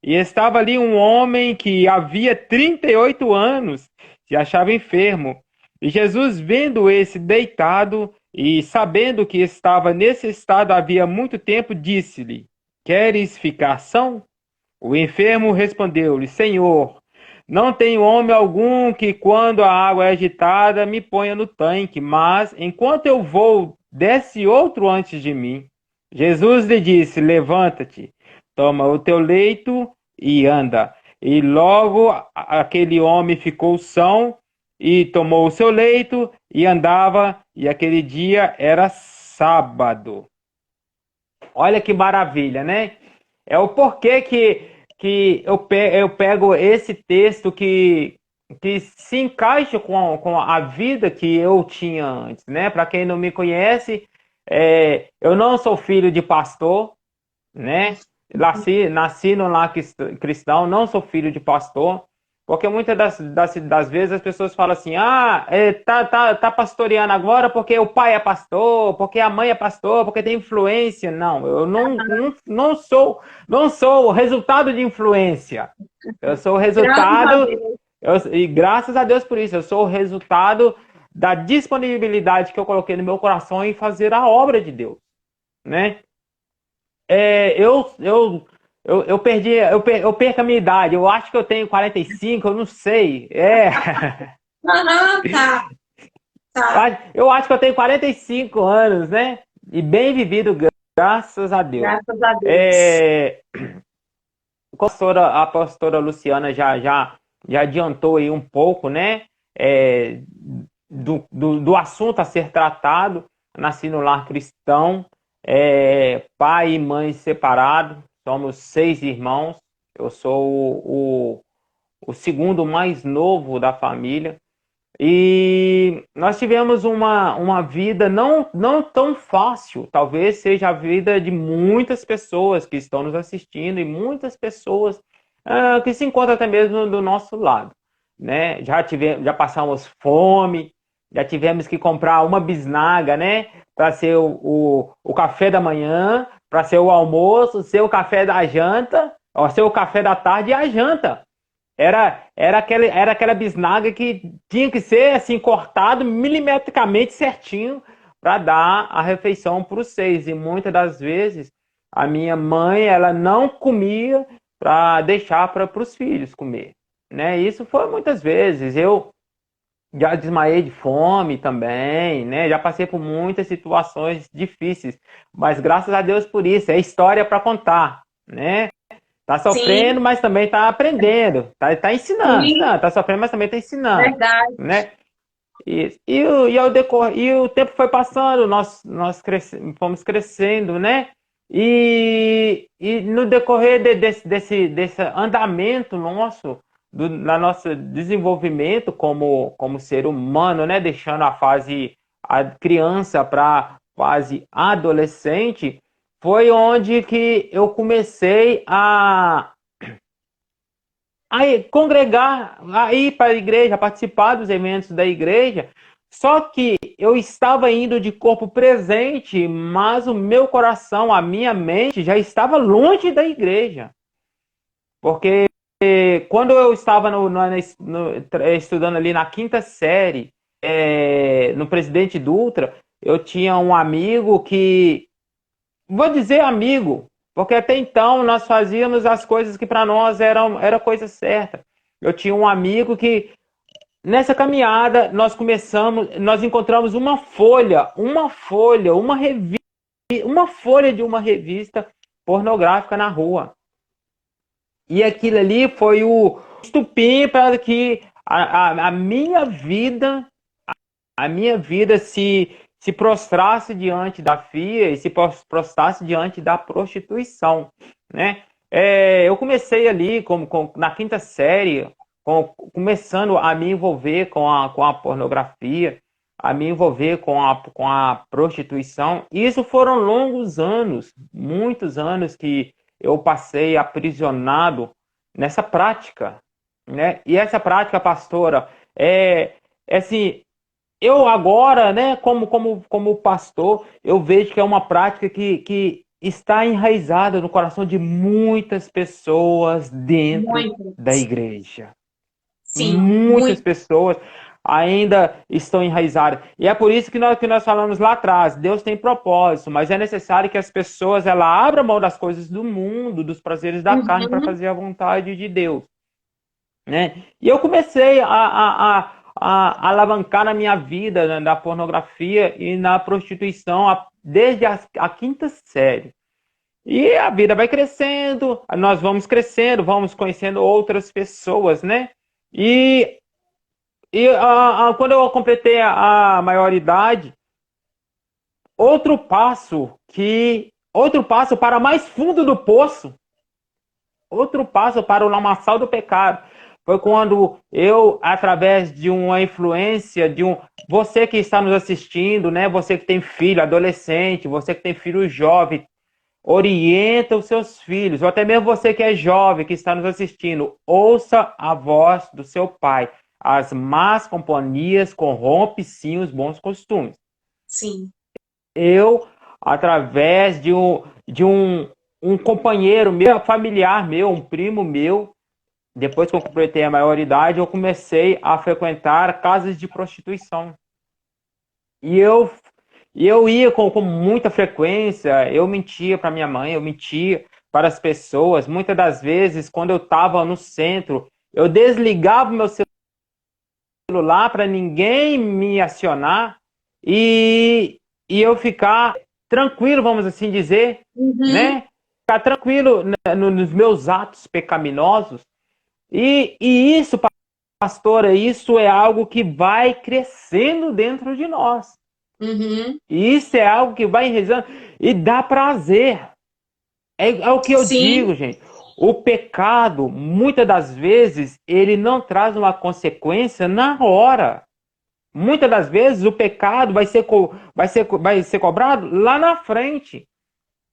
E estava ali um homem que havia 38 anos, se achava enfermo. E Jesus, vendo esse deitado e sabendo que estava nesse estado havia muito tempo, disse-lhe: Queres ficar são? O enfermo respondeu-lhe: Senhor, não tenho homem algum que, quando a água é agitada, me ponha no tanque, mas enquanto eu vou, desce outro antes de mim. Jesus lhe disse: Levanta-te, toma o teu leito e anda. E logo aquele homem ficou são e tomou o seu leito e andava, e aquele dia era sábado. Olha que maravilha, né? É o porquê que eu pego esse texto que se encaixa com a vida que eu tinha antes, né? Para quem não me conhece, eu não sou filho de pastor, né? Nasci no lar cristão, não sou filho de pastor, porque muitas das vezes as pessoas falam assim, tá pastoreando agora porque o pai é pastor, porque a mãe é pastor, porque tem influência. Não, eu não sou o resultado de influência. Eu sou o graças a resultado, Deus. e graças a Deus por isso, eu sou o resultado da disponibilidade que eu coloquei no meu coração em fazer a obra de Deus, né? É, eu perdi, eu perco a minha idade. Eu acho que eu tenho 45, eu não sei. Aham, tá, tá. Eu acho que eu tenho 45 anos, né? E bem vivido, graças a Deus. Graças a Deus. É, a pastora Luciana já adiantou aí um pouco, né? É, do assunto a ser tratado. Nasci no lar cristão, pai e mãe separados, somos 6 irmãos. Eu sou o segundo mais novo da família. E nós tivemos uma vida não tão fácil, talvez seja a vida de muitas pessoas que estão nos assistindo e muitas pessoas que se encontram até mesmo do nosso lado, né? Já passamos fome, já tivemos que comprar uma bisnaga, né? Para ser o café da manhã, para ser o almoço, ser o café da janta, ó, ser o café da tarde e a janta. Era aquela bisnaga que tinha que ser assim cortado milimetricamente certinho para dar a refeição para os 6. E muitas das vezes a minha mãe ela não comia para deixar para os filhos comer, né? Isso foi muitas vezes. Eu já desmaiei de fome também, né? Já passei por muitas situações difíceis, mas graças a Deus por isso. É história para contar, né? Tá Sim, sofrendo, mas também tá aprendendo. Tá sim, ensinando. Tá sofrendo, mas também tá ensinando, verdade. né? E o tempo foi passando, fomos crescendo, né? E no decorrer desse andamento nosso, na nosso desenvolvimento como ser humano, né? Deixando a criança para a fase adolescente, foi onde que eu comecei a congregar, a ir para a igreja, a participar dos eventos da igreja. Só que eu estava indo de corpo presente, mas o meu coração, a minha mente já estava longe da igreja. Porque quando eu estava estudando ali na quinta série, no Presidente Dutra, eu tinha um amigo que, vou dizer amigo, porque até então nós fazíamos as coisas que para nós era coisa certa. Eu tinha um amigo que, nessa caminhada, nós encontramos uma folha, uma folha de uma revista pornográfica na rua. E aquilo ali foi o estupim para que a minha vida se prostrasse diante da FIA e se prostrasse diante da prostituição, né? Eu comecei ali na quinta série, começando a me envolver com a pornografia, a me envolver com a prostituição. E isso foram longos anos, muitos anos que eu passei aprisionado nessa prática, né? E essa prática, pastora, assim, eu agora, né, como pastor, eu vejo que é uma prática que está enraizada no coração de muitas pessoas dentro da igreja. Sim, Muitas pessoas ainda estão enraizadas. E é por isso que nós falamos lá atrás, Deus tem propósito, mas é necessário que as pessoas abram mão das coisas do mundo, dos prazeres da carne, para fazer a vontade de Deus, né? E eu comecei a alavancar na minha vida, na pornografia e na prostituição desde a quinta série. E a vida vai crescendo, nós vamos crescendo, vamos conhecendo outras pessoas, né? E quando eu completei a maioridade, outro passo para mais fundo do poço, outro passo para o lamaçal do pecado, foi quando eu, através de uma influência, você que está nos assistindo, né? Você que tem filho adolescente, você que tem filho jovem, orienta os seus filhos, ou até mesmo você que é jovem, que está nos assistindo, ouça a voz do seu pai. As más companhias corrompem sim os bons costumes. Sim. Eu, através de um companheiro meu, familiar meu, um primo meu, depois que eu completei a maioridade, eu comecei a frequentar casas de prostituição. E eu ia com muita frequência, eu mentia para minha mãe, eu mentia para as pessoas. Muitas das vezes, quando eu estava no centro, eu desligava o meu celular para ninguém me acionar e eu ficar tranquilo, vamos assim dizer, né? Ficar tranquilo nos meus atos pecaminosos. E isso, pastora, isso é algo que vai crescendo dentro de nós. E isso é algo que vai enraizando e dá prazer. É o que eu digo, gente. O pecado, muitas das vezes, ele não traz uma consequência na hora. Muitas das vezes, o pecado vai ser cobrado lá na frente.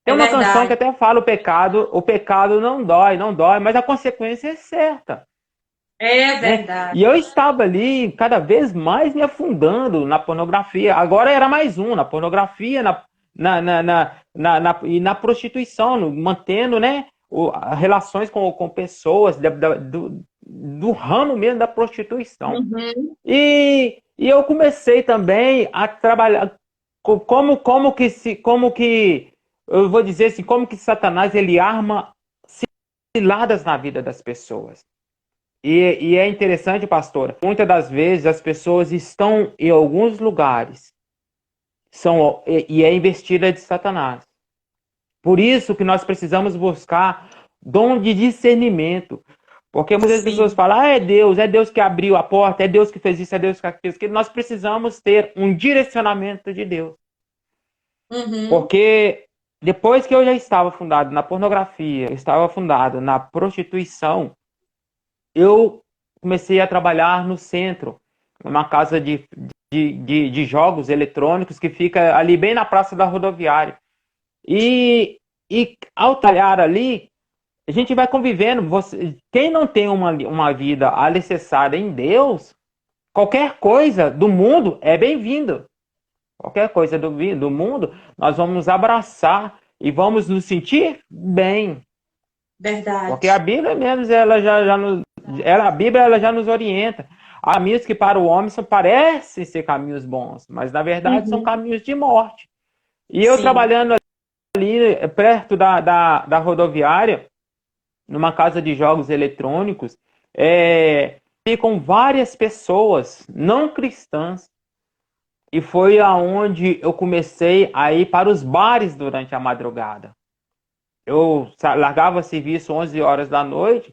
Tem uma canção que até fala o pecado não dói, mas a consequência é certa. É verdade. E eu estava ali cada vez mais me afundando na pornografia. Agora era mais na pornografia, e na prostituição, mantendo, né, relações com pessoas do ramo mesmo da prostituição. E eu comecei também a trabalhar como que eu vou dizer assim, como que Satanás ele arma ciladas na vida das pessoas. E é interessante, pastora, muitas das vezes as pessoas estão em alguns lugares e é investida de Satanás. Por isso que nós precisamos buscar dom de discernimento. Porque muitas pessoas falam, é Deus que abriu a porta, é Deus que fez isso, é Deus que fez aquilo. Nós precisamos ter um direcionamento de Deus. Porque depois que eu já estava fundado na pornografia, eu estava fundado na prostituição, eu comecei a trabalhar no centro, numa casa de jogos eletrônicos que fica ali bem na praça da rodoviária. E ao trabalhar ali, a gente vai convivendo. Quem não tem uma vida alicerçada em Deus, qualquer coisa do mundo é bem-vindo. Qualquer coisa do mundo, nós vamos nos abraçar e vamos nos sentir bem. Verdade. Porque a Bíblia mesmo, a Bíblia ela já nos orienta. Há caminhos que para o homem parecem ser caminhos bons, mas na verdade são caminhos de morte. E eu trabalhando ali perto da rodoviária, numa casa de jogos eletrônicos, com várias pessoas não cristãs. E foi aonde eu comecei a ir para os bares durante a madrugada. Eu largava serviço 11 horas da noite,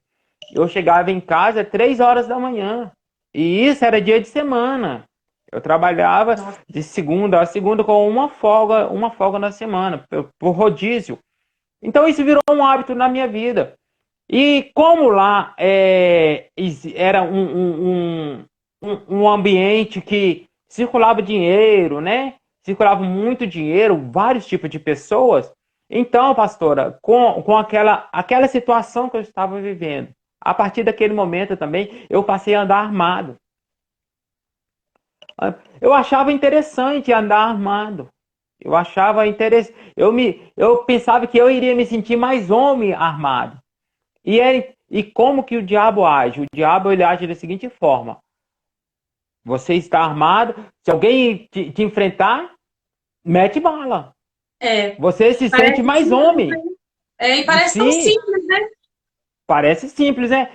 eu chegava em casa 3 horas da manhã. E isso era dia de semana. Eu trabalhava de segunda a segunda com uma folga na semana, por rodízio. Então isso virou um hábito na minha vida. E como lá era um ambiente que circulava dinheiro, né? Circulava muito dinheiro, vários tipos de pessoas. Então, pastora, com aquela situação que eu estava vivendo, a partir daquele momento também, eu passei a andar armado. Eu achava interessante andar armado. Eu achava interessante. Eu pensava que eu iria me sentir mais homem armado. E como que o diabo age? O diabo ele age da seguinte forma: você está armado, se alguém te enfrentar, mete bala. Você se sente mais homem. E parece tão simples, né? Parece simples, né?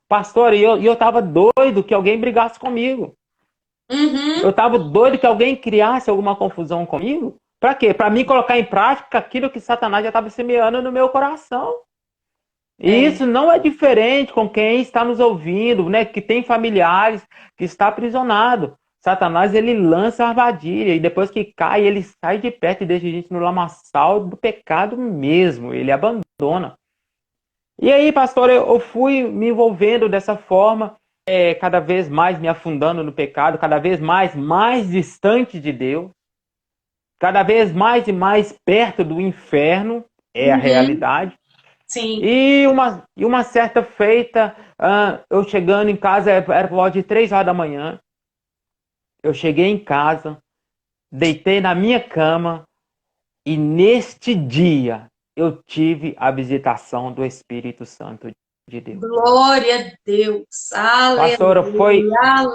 Pastor, eu tava doido que alguém brigasse comigo. Eu tava doido que alguém criasse alguma confusão comigo. Para quê? Para mim colocar em prática aquilo que Satanás já estava semeando no meu coração. E isso não é diferente com quem está nos ouvindo, né? Que tem familiares, que está aprisionado. Satanás, ele lança a armadilha e depois que cai, ele sai de perto e deixa a gente no lamaçal do pecado mesmo. Ele abandona. E aí, pastor, eu fui me envolvendo dessa forma, cada vez mais me afundando no pecado, cada vez mais distante de Deus, cada vez mais e mais perto do inferno, a realidade. Sim. E uma certa feita, eu chegando em casa, era por volta de 3 horas da manhã, eu cheguei em casa, deitei na minha cama e neste dia eu tive a visitação do Espírito Santo de Deus. Glória a Deus. Aleluia. Pastora,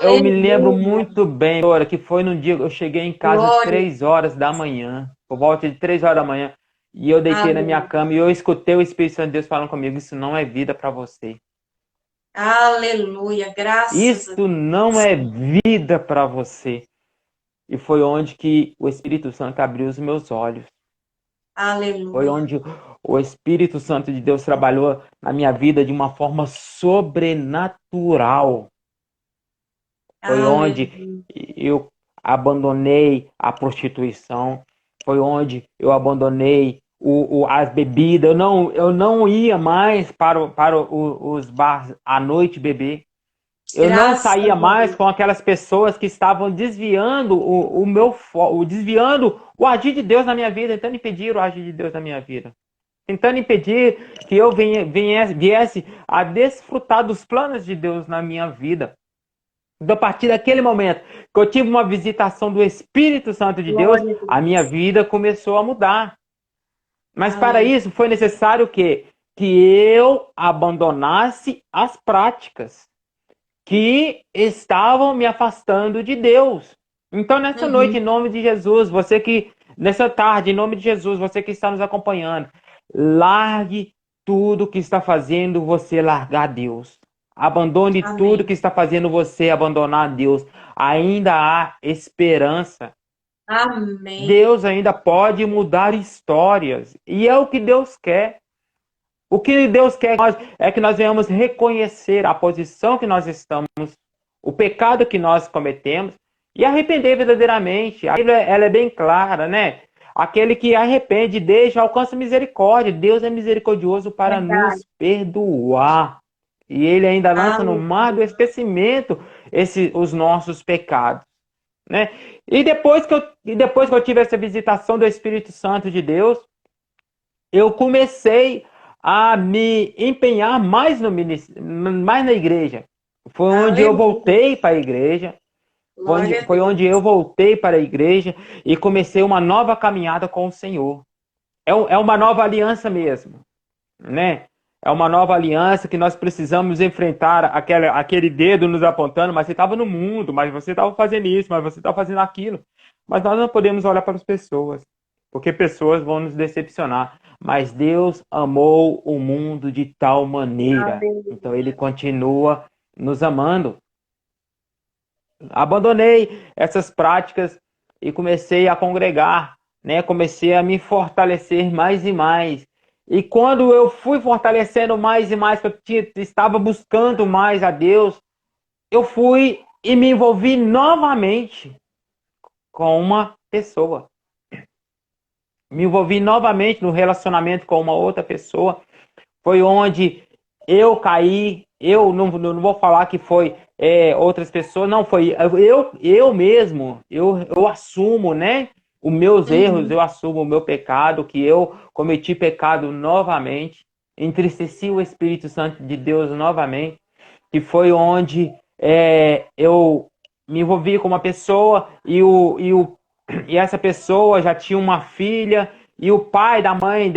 eu me lembro muito bem, pastora, que foi num dia que eu cheguei em casa às 3 horas da manhã, por volta de 3 horas da manhã, e eu deitei na minha cama e eu escutei o Espírito Santo de Deus falando comigo: isso não é vida para você. Aleluia, graças a Deus. Isso não é vida para você. E foi onde que o Espírito Santo abriu os meus olhos. Aleluia. Foi onde o Espírito Santo de Deus trabalhou na minha vida de uma forma sobrenatural. Foi onde eu abandonei a prostituição. Foi onde eu abandonei as bebidas. Eu não ia mais para os bares à noite beber. Eu não saía mais com aquelas pessoas que estavam desviando desviando o agir de Deus na minha vida, tentando impedir o agir de Deus na minha vida. Tentando impedir que eu viesse a desfrutar dos planos de Deus na minha vida. Então, a partir daquele momento que eu tive uma visitação do Espírito Santo de Deus, a minha vida começou a mudar. Mas para isso foi necessário que eu abandonasse as práticas que estavam me afastando de Deus. Então, nessa noite, em nome de Jesus, nessa tarde, em nome de Jesus, você que está nos acompanhando, largue tudo que está fazendo você largar Deus. Abandone tudo que está fazendo você abandonar Deus. Ainda há esperança. Amém. Deus ainda pode mudar histórias. E é o que Deus quer. O que Deus quer é que nós venhamos reconhecer a posição que nós estamos, o pecado que nós cometemos e arrepender verdadeiramente. A Bíblia ela é bem clara, né? Aquele que arrepende, deixa, alcança misericórdia. Deus é misericordioso para nos perdoar. E ele ainda lança no Aleluia. mar do esquecimento os nossos pecados, né? E depois que eu tive essa visitação do Espírito Santo de Deus, eu comecei a me empenhar mais mais na igreja. Foi onde eu Aleluia. voltei para a igreja. Glória a Foi Deus. onde eu voltei para a igreja e comecei uma nova caminhada com o Senhor. É uma nova aliança mesmo, né? É uma nova aliança que nós precisamos enfrentar aquele dedo nos apontando, mas você estava no mundo, mas você estava fazendo isso, mas você estava fazendo aquilo. Mas nós não podemos olhar para as pessoas, porque pessoas vão nos decepcionar. Mas Deus amou o mundo de tal maneira, então Ele continua nos amando. Abandonei essas práticas e comecei a congregar, né? Comecei a me fortalecer mais e mais. E quando eu fui fortalecendo mais e mais, que eu estava buscando mais a Deus, eu fui e me envolvi novamente com uma pessoa. Me envolvi novamente no relacionamento com uma outra pessoa. Foi onde eu caí. Eu não vou falar que foi outras pessoas, não, foi eu mesmo. Eu assumo, né? Os meus erros, eu assumo o meu pecado, que eu cometi pecado novamente, entristeci o Espírito Santo de Deus novamente, que foi onde eu me envolvi com uma pessoa e essa pessoa já tinha uma filha, e o pai da mãe,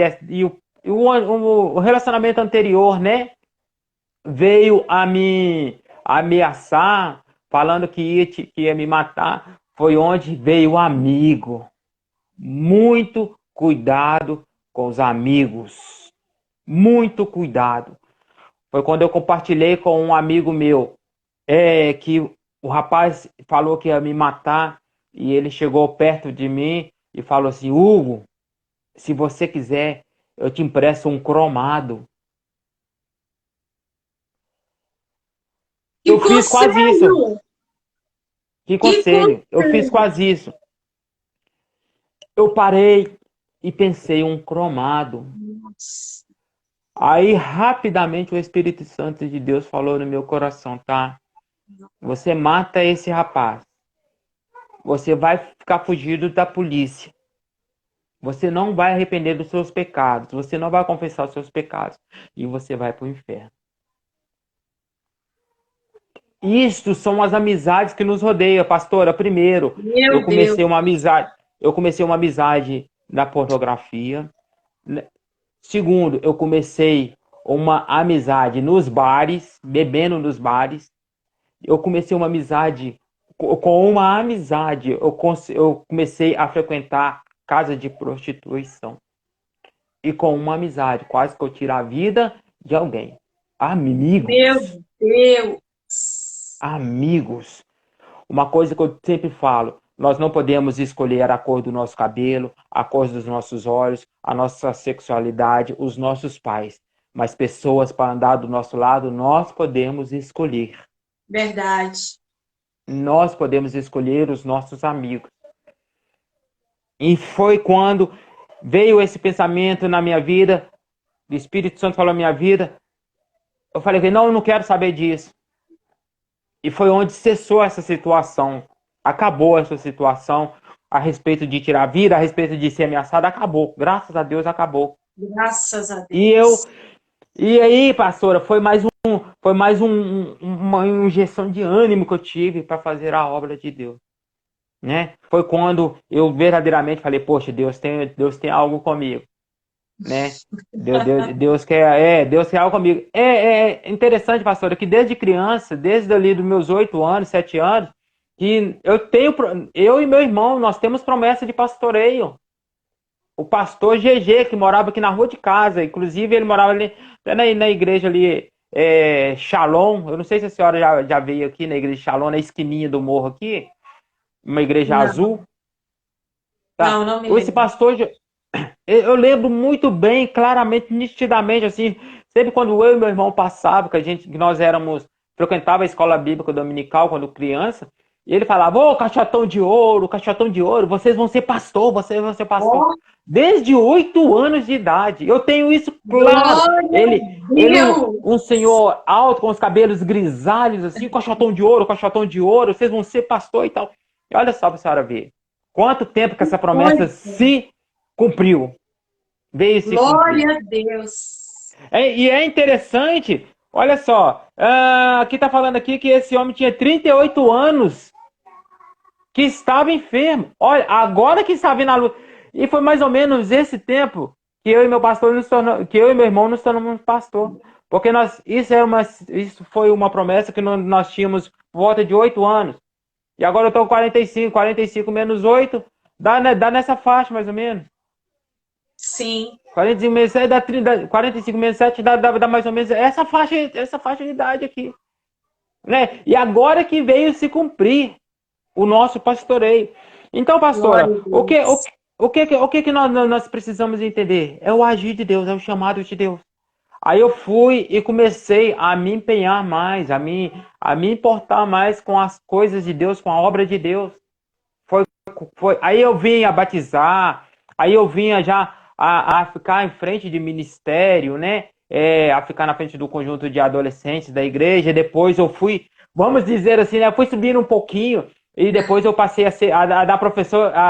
o relacionamento anterior, né, veio a me ameaçar, falando que ia me matar. Foi onde veio o amigo. Muito cuidado com os amigos. Muito cuidado. Foi quando eu compartilhei com um amigo meu que o rapaz falou que ia me matar, e ele chegou perto de mim e falou assim: Hugo, se você quiser, eu te empresto um cromado. Que Eu fiz quase isso. conselho! Que conselho. Eu fiz quase isso. Eu parei e pensei, um cromado. Nossa. Aí, rapidamente, o Espírito Santo de Deus falou no meu coração, tá? Você mata esse rapaz. Você vai ficar fugido da polícia. Você não vai arrepender dos seus pecados. Você não vai confessar os seus pecados. E você vai para o inferno. Isto são as amizades que nos rodeiam, pastora. Primeiro, eu comecei uma amizade na pornografia. Segundo, eu comecei uma amizade nos bares, bebendo nos bares. Eu comecei uma amizade, com uma amizade, eu comecei a frequentar casa de prostituição. E com uma amizade, quase que eu tiro a vida de alguém. Amigos. Meu Deus. Amigos. Uma coisa que eu sempre falo, nós não podemos escolher a cor do nosso cabelo, a cor dos nossos olhos, a nossa sexualidade, os nossos pais. Mas pessoas para andar do nosso lado, nós podemos escolher. Verdade. Nós podemos escolher os nossos amigos. E foi quando veio esse pensamento na minha vida, o Espírito Santo falou na minha vida, eu falei, não, eu não quero saber disso. E foi onde cessou essa situação. Acabou essa situação a respeito de tirar a vida, a respeito de ser ameaçado, acabou. Graças a Deus, acabou. Graças a Deus. E aí, pastora, foi mais uma injeção de ânimo que eu tive para fazer a obra de Deus. Né? Foi quando eu verdadeiramente falei, poxa, Deus tem algo comigo. Né? Deus quer algo comigo. É interessante, pastora, que desde criança, desde ali dos meus 8 anos, 7 anos, que eu e meu irmão, nós temos promessa de pastoreio. O pastor GG, que morava aqui na rua de casa, inclusive ele morava ali, até na igreja ali, Shalom. Eu não sei se a senhora já veio aqui na igreja Shalom, na esquininha do morro aqui, uma igreja azul. Tá? Não me lembro. Esse pastor, eu lembro muito bem, claramente, nitidamente, assim, sempre quando eu e meu irmão passavam, que nós frequentava a escola bíblica dominical quando criança, E ele falava, ô, caixotão de ouro, vocês vão ser pastor, vocês vão ser pastor. Oh, Desde 8 anos de idade. Eu tenho isso claro. glória Ele a Deus. um senhor alto, com os cabelos grisalhos, assim, caixotão de ouro, vocês vão ser pastor e tal. E olha só para a senhora ver. Quanto tempo que essa promessa se cumpriu. Veio se cumprir. Glória a Deus. E é interessante, olha só, aqui está falando aqui que esse homem tinha 38 anos, que estava enfermo. Olha, agora que está vindo a luz. E foi mais ou menos esse tempo que eu e meu irmão nos tornamos pastor. Porque isso foi uma promessa que nós tínhamos por volta de 8 anos. E agora eu estou com 45 menos 8, dá nessa faixa mais ou menos. Sim. 45 menos 7 dá 30, 45 menos 7 dá mais ou menos essa faixa de idade aqui. Né? E agora que veio se cumprir o nosso pastoreio. Então, pastora, o que nós precisamos entender? É o agir de Deus, é o chamado de Deus. Aí eu fui e comecei a me empenhar mais, a me importar mais com as coisas de Deus, com a obra de Deus. Aí eu vinha batizar, aí eu vinha já a ficar em frente de ministério, né? A ficar na frente do conjunto de adolescentes da igreja. Depois eu fui, vamos dizer assim, né? Fui subindo um pouquinho. E depois eu passei a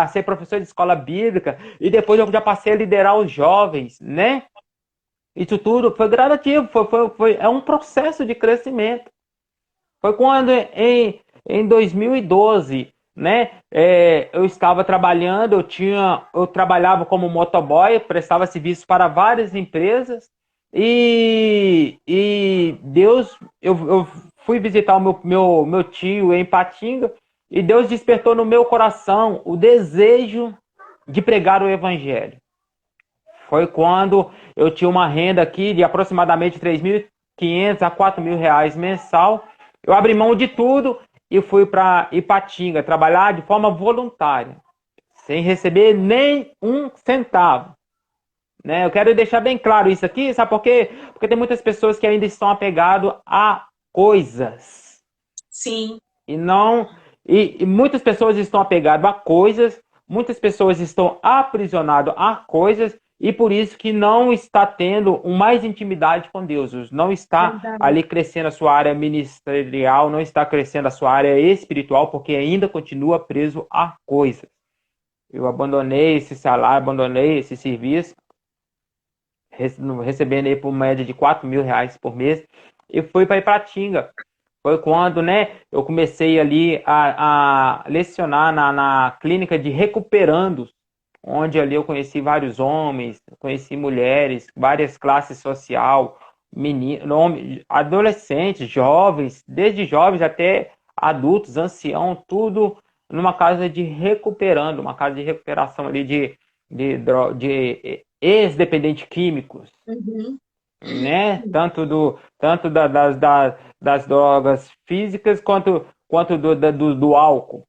ser professor de escola bíblica. E depois eu já passei a liderar os jovens, né? Isso tudo foi gradativo, é um processo de crescimento. Foi quando, em 2012, né, eu estava trabalhando, eu trabalhava como motoboy, prestava serviço para várias empresas, e Deus, eu fui visitar o meu tio em Patinga, e Deus despertou no meu coração o desejo de pregar o evangelho. Foi quando eu tinha uma renda aqui de aproximadamente R$3.500 a R$4.000 mensal. Eu abri mão de tudo e fui para Ipatinga trabalhar de forma voluntária, sem receber nem um centavo. Né? Eu quero deixar bem claro isso aqui, sabe por quê? Porque tem muitas pessoas que ainda estão apegadas a coisas. Sim. E muitas pessoas estão apegadas a coisas, muitas pessoas estão aprisionadas a coisas, e por isso que não está tendo mais intimidade com Deus, não está ali crescendo a sua área ministerial, não está crescendo a sua área espiritual, porque ainda continua preso a coisas. Eu abandonei esse salário, abandonei esse serviço, recebendo aí por média de R$4.000 por mês, e fui para Ipatinga. Foi quando, né, eu comecei ali a lecionar na clínica de recuperandos, onde ali eu conheci vários homens, conheci mulheres, várias classes sociais, meninos, adolescentes, jovens, desde jovens até adultos, anciãos, tudo numa casa de recuperando, uma casa de recuperação ali de ex-dependentes químicos. Uhum. Né? Tanto das drogas físicas quanto do álcool.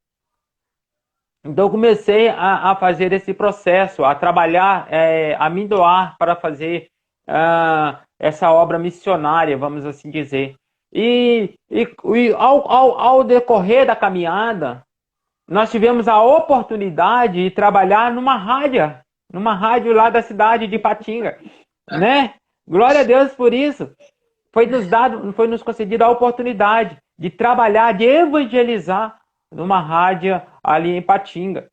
Então eu comecei a fazer esse processo, a trabalhar, a me doar para fazer essa obra missionária, vamos assim dizer. E ao decorrer da caminhada, nós tivemos a oportunidade de trabalhar numa rádio lá da cidade de Ipatinga, né? Glória a Deus por isso. Foi nos concedida a oportunidade de trabalhar, de evangelizar numa rádio ali em Ipatinga.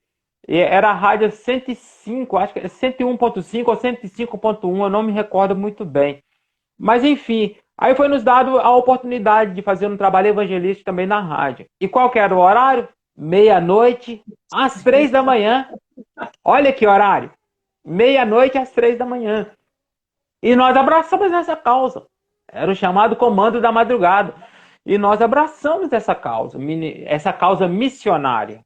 E era a rádio 105, acho que é 101.5 ou 105.1, eu não me recordo muito bem. Mas enfim, aí foi nos dado a oportunidade de fazer um trabalho evangelístico também na rádio. E qual que era o horário? 12h às 3h. Olha que horário! 12h às 3h. E nós abraçamos essa causa. Era o chamado Comando da Madrugada. E nós abraçamos essa causa missionária,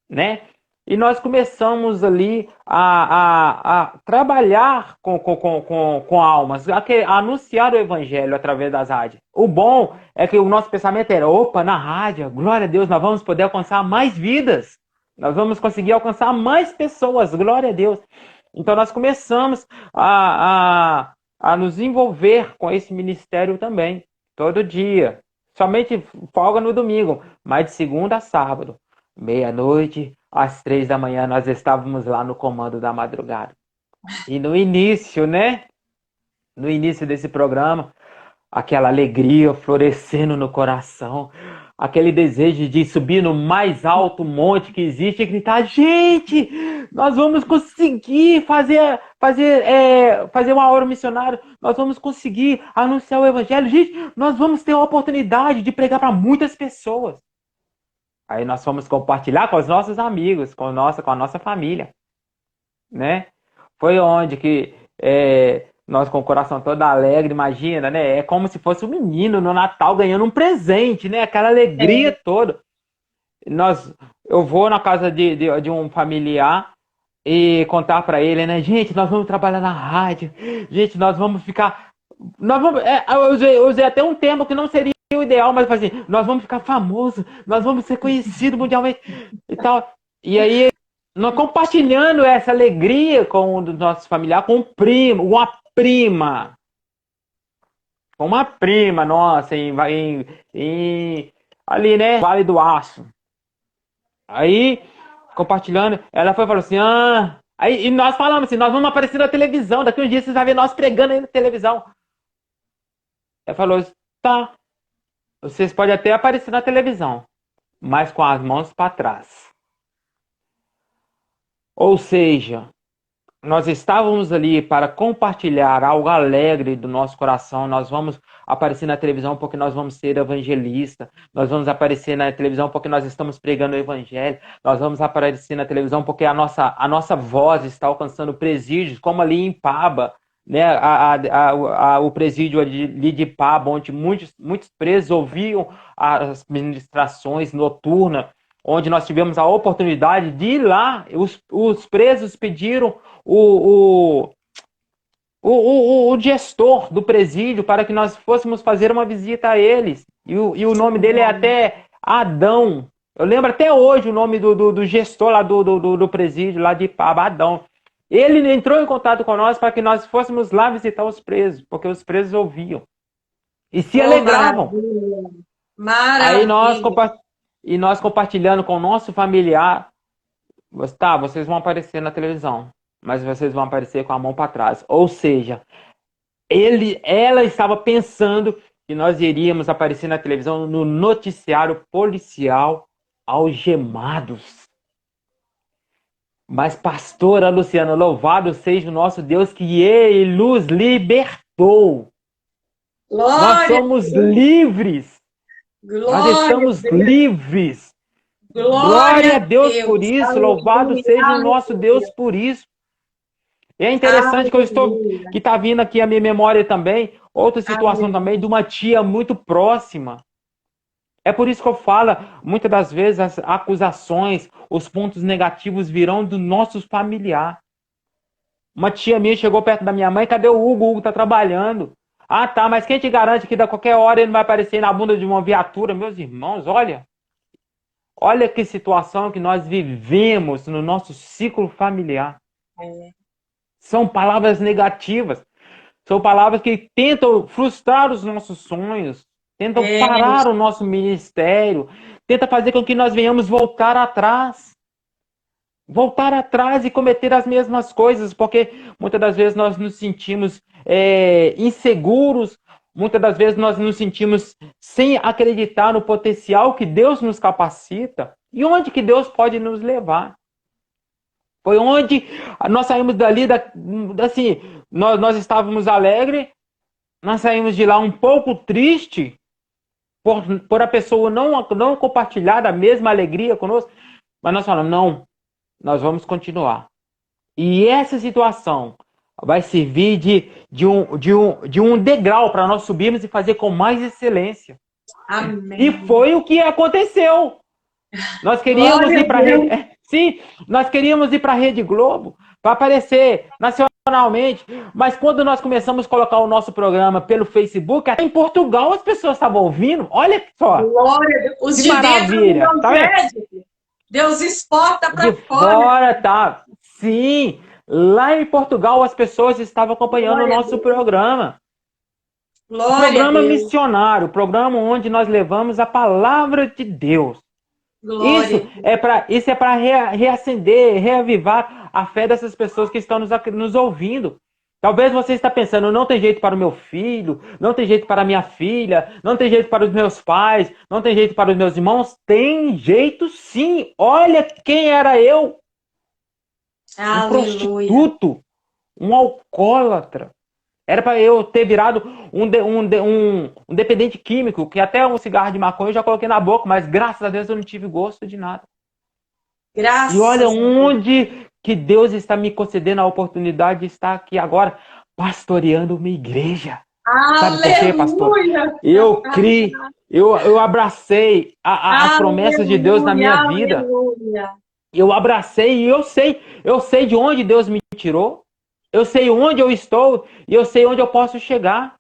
né? E nós começamos ali a trabalhar com almas, a anunciar o evangelho através das rádios. O bom é que o nosso pensamento era, opa, na rádio, glória a Deus, nós vamos poder alcançar mais vidas. Nós vamos conseguir alcançar mais pessoas, glória a Deus. Então nós começamos a nos envolver com esse ministério também, todo dia. somente folga no domingo, mas de segunda a sábado, meia-noite, às 3 da manhã, nós estávamos lá no comando da madrugada. E no início, né? No início desse programa, aquela alegria florescendo no coração, aquele desejo de subir no mais alto monte que existe e gritar: gente, nós vamos conseguir fazer uma obra missionária, nós vamos conseguir anunciar o evangelho, gente, nós vamos ter a oportunidade de pregar para muitas pessoas. Aí nós fomos compartilhar com os nossos amigos, com a nossa família, né? Foi onde que nós com o coração todo alegre, imagina, né? É como se fosse um menino no Natal ganhando um presente, né? Aquela alegria toda. Eu vou na casa de um familiar e contar para ele, né? Gente, nós vamos trabalhar na rádio. Gente, nós vamos ficar... eu usei até um termo que não seria o ideal, mas assim, nós vamos ficar famosos, nós vamos ser conhecidos mundialmente e tal. E aí, nós compartilhando essa alegria com um dos nossos familiares, com um primo, uma prima nossa, ali, né, Vale do Aço. Aí, compartilhando, ela foi e falou assim, aí, e nós falamos assim, nós vamos aparecer na televisão, daqui uns dias vocês vão ver nós pregando aí na televisão. Ela falou, tá, vocês podem até aparecer na televisão, mas com as mãos para trás. Ou seja, nós estávamos ali para compartilhar algo alegre do nosso coração. Nós vamos aparecer na televisão porque nós vamos ser evangelistas. Nós vamos aparecer na televisão porque nós estamos pregando o evangelho. Nós vamos aparecer na televisão porque a nossa voz está alcançando presídios, como ali em Paba, né? O presídio ali de Paba, onde muitos presos ouviam as ministrações noturnas, onde nós tivemos a oportunidade de ir lá. Os presos pediram o gestor do presídio para que nós fôssemos fazer uma visita a eles. E o nome dele é até Adão. Eu lembro até hoje o nome do gestor lá do presídio, lá de Paba, Adão. Ele entrou em contato com nós para que nós fôssemos lá visitar os presos, porque os presos ouviam e se alegravam. Maravilha. Aí nós compartilhando com o nosso familiar, tá, vocês vão aparecer na televisão, mas vocês vão aparecer com a mão para trás. Ou seja, ela estava pensando que nós iríamos aparecer na televisão no noticiário policial algemados. Mas, pastora Luciana, louvado seja o nosso Deus que ele nos libertou. Glória, nós somos livres. Glória, nós estamos livres. Glória a Deus por isso, aleluia, louvado seja o nosso Deus por isso. E é interessante que está vindo aqui a minha memória também, outra situação também, de uma tia muito próxima. É por isso que eu falo, muitas das vezes as acusações, os pontos negativos virão do nosso familiar. Uma tia minha chegou perto da minha mãe, cadê o Hugo? O Hugo está trabalhando. Ah, tá, mas quem te garante que a qualquer hora ele não vai aparecer na bunda de uma viatura? Meus irmãos, olha que situação que nós vivemos no nosso ciclo familiar. São palavras negativas. São palavras que tentam frustrar os nossos sonhos, tentam parar o nosso ministério, tentam fazer com que nós venhamos voltar atrás. Voltar atrás e cometer as mesmas coisas, porque muitas das vezes nós nos sentimos inseguros, muitas das vezes nós nos sentimos sem acreditar no potencial que Deus nos capacita e onde que Deus pode nos levar. Foi onde nós saímos dali, assim, nós estávamos alegres, nós saímos de lá um pouco triste por a pessoa não compartilhar a mesma alegria conosco, mas nós falamos, não, nós vamos continuar. E essa situação vai servir de um degrau para nós subirmos e fazer com mais excelência. Amém. E foi o que aconteceu. Nós queríamos ir para a Rede... Sim, nós queríamos ir para a Rede Globo, para aparecer nacionalmente, mas quando nós começamos a colocar o nosso programa pelo Facebook, até em Portugal as pessoas estavam ouvindo. Olha só. Glória, os que de maravilha. Dentro Tá vendo? Deus exporta para fora. Tá. Sim, lá em Portugal as pessoas estavam acompanhando o nosso programa. Glória a Programa Deus. missionário, programa onde nós levamos a palavra de Deus. Glória. Isso é para reacender, reavivar a fé dessas pessoas que estão nos ouvindo. Talvez você está pensando, não tem jeito para o meu filho, não tem jeito para a minha filha, não tem jeito para os meus pais, não tem jeito para os meus irmãos. Tem jeito sim. Olha quem era eu. Um Aleluia. prostituto, um alcoólatra. Era para eu ter virado um dependente químico, que até um cigarro de maconha eu já coloquei na boca, mas graças a Deus eu não tive gosto de nada. Graças E olha a Deus. onde que Deus está me concedendo a oportunidade de estar aqui agora, pastoreando uma igreja. Sabe por quê, pastor? Aleluia. Eu criei, eu abracei as promessas de Deus na minha vida. Aleluia. Eu abracei e eu sei de onde Deus me tirou. Eu sei onde eu estou e eu sei onde eu posso chegar.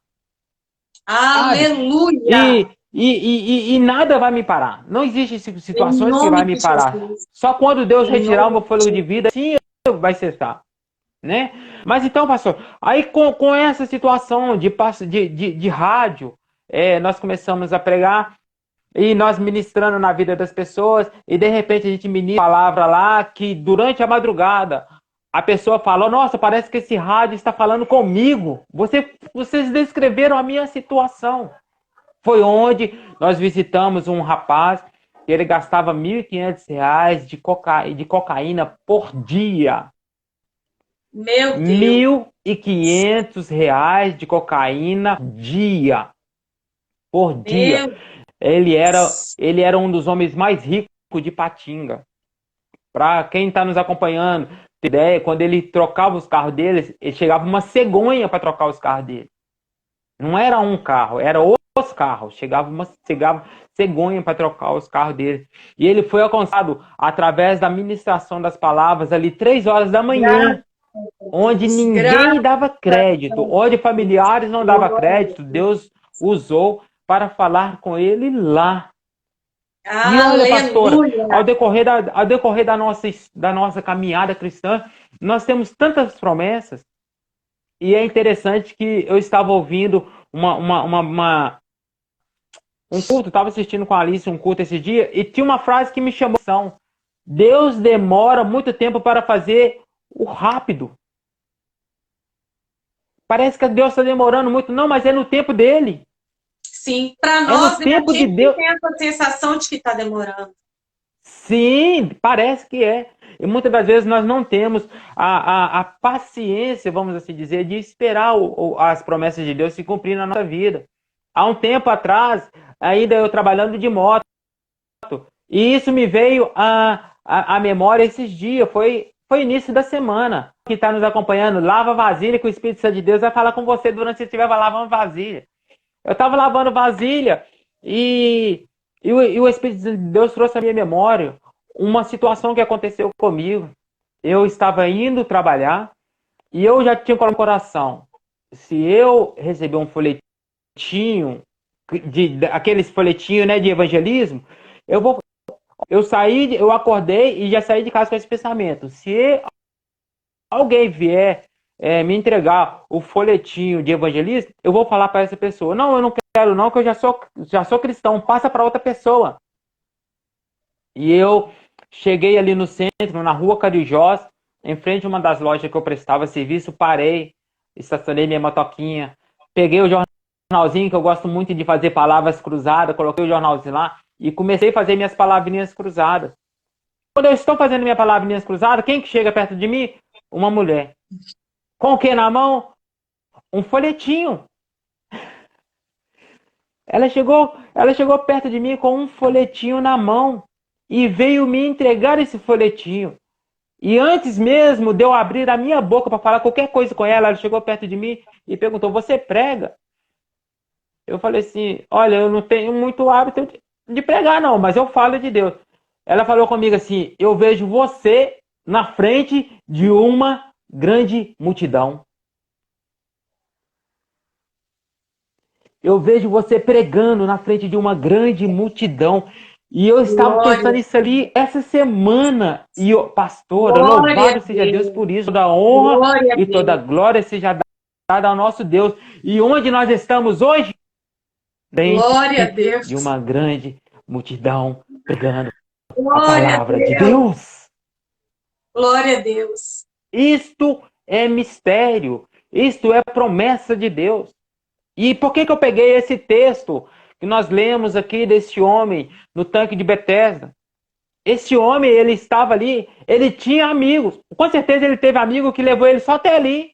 Aleluia. E nada vai me parar. Não existem situações que vai me parar. Jesus. Só quando Deus Em retirar o nome meu fôlego de vida, sim, vai cessar. Né? Mas então, pastor, aí com essa situação de rádio, nós começamos a pregar e nós ministrando na vida das pessoas e de repente a gente ministra uma palavra lá que durante a madrugada a pessoa falou, nossa, parece que esse rádio está falando comigo. Vocês descreveram a minha situação. Foi onde nós visitamos um rapaz que ele gastava R$ 1.500 de cocaína por dia. Meu Deus. R$ 1.500 de cocaína por dia. Meu Ele era um dos homens mais ricos de Patinga. Para quem está nos acompanhando, ter ideia, quando ele trocava os carros dele, ele chegava uma cegonha para trocar os carros dele. Não era um carro, era os carros. Chegava cegonha para trocar os carros dele. E ele foi alcançado através da ministração das palavras ali 3 horas da manhã, onde ninguém dava crédito, onde familiares não davam crédito. Deus usou para falar com ele lá. E olha, pastora, ao decorrer da nossa caminhada cristã, nós temos tantas promessas. E é interessante que eu estava ouvindo um culto, estava assistindo com a Alice um culto esse dia, e tinha uma frase que me chamou a atenção. Deus demora muito tempo para fazer o rápido. Parece que Deus está demorando muito. Não, mas é no tempo dele. Sim, para nós, no tempo de Deus. Tem essa sensação de que está demorando. Sim, parece que é. E muitas das vezes nós não temos a paciência, vamos assim dizer, de esperar as promessas de Deus se cumprir na nossa vida. Há um tempo atrás, ainda eu trabalhando de moto, e isso me veio à memória esses dias, foi início da semana. Que está nos acompanhando, lava vasilha, que o Espírito Santo de Deus vai falar com você durante que você estiver lavando vasilha. Eu estava lavando vasilha e o Espírito de Deus trouxe à minha memória uma situação que aconteceu comigo. Eu estava indo trabalhar e eu já tinha colocado no coração. Se eu receber um folhetinho, aqueles folhetinhos, né, de evangelismo, eu acordei e já saí de casa com esse pensamento. Se alguém vier me entregar o folhetinho de evangelismo, eu vou falar para essa pessoa, não, eu não quero não, que eu já sou cristão, passa para outra pessoa. E eu cheguei ali no centro, na rua Carijós, em frente a uma das lojas que eu prestava serviço, parei, estacionei minha motoquinha, peguei o jornalzinho, que eu gosto muito de fazer palavras cruzadas, coloquei o jornalzinho lá e comecei a fazer minhas palavrinhas cruzadas. Quando eu estou fazendo minhas palavrinhas cruzadas, quem que chega perto de mim? Uma mulher. Com o que na mão? Um folhetinho. Ela chegou perto de mim com um folhetinho na mão e veio me entregar esse folhetinho. E antes mesmo de eu abrir a minha boca para falar qualquer coisa com ela, ela chegou perto de mim e perguntou, você prega? Eu falei assim, olha, eu não tenho muito hábito de pregar não, mas eu falo de Deus. Ela falou comigo assim, eu vejo você na frente de uma grande multidão. Eu vejo você pregando na frente de uma grande multidão. E eu estava pensando isso ali essa semana. E, pastora, louvado seja Deus por isso. Toda honra e toda glória seja ao nosso Deus. E onde nós estamos hoje? Glória a Dentro Deus. de uma grande multidão pregando a Glória a palavra de Deus. Deus. Glória a Deus. Isto é mistério. Isto é promessa de Deus. E por que eu peguei esse texto que nós lemos aqui desse homem no tanque de Betesda? Esse homem, ele estava ali, ele tinha amigos. Com certeza ele teve amigo que levou ele só até ali,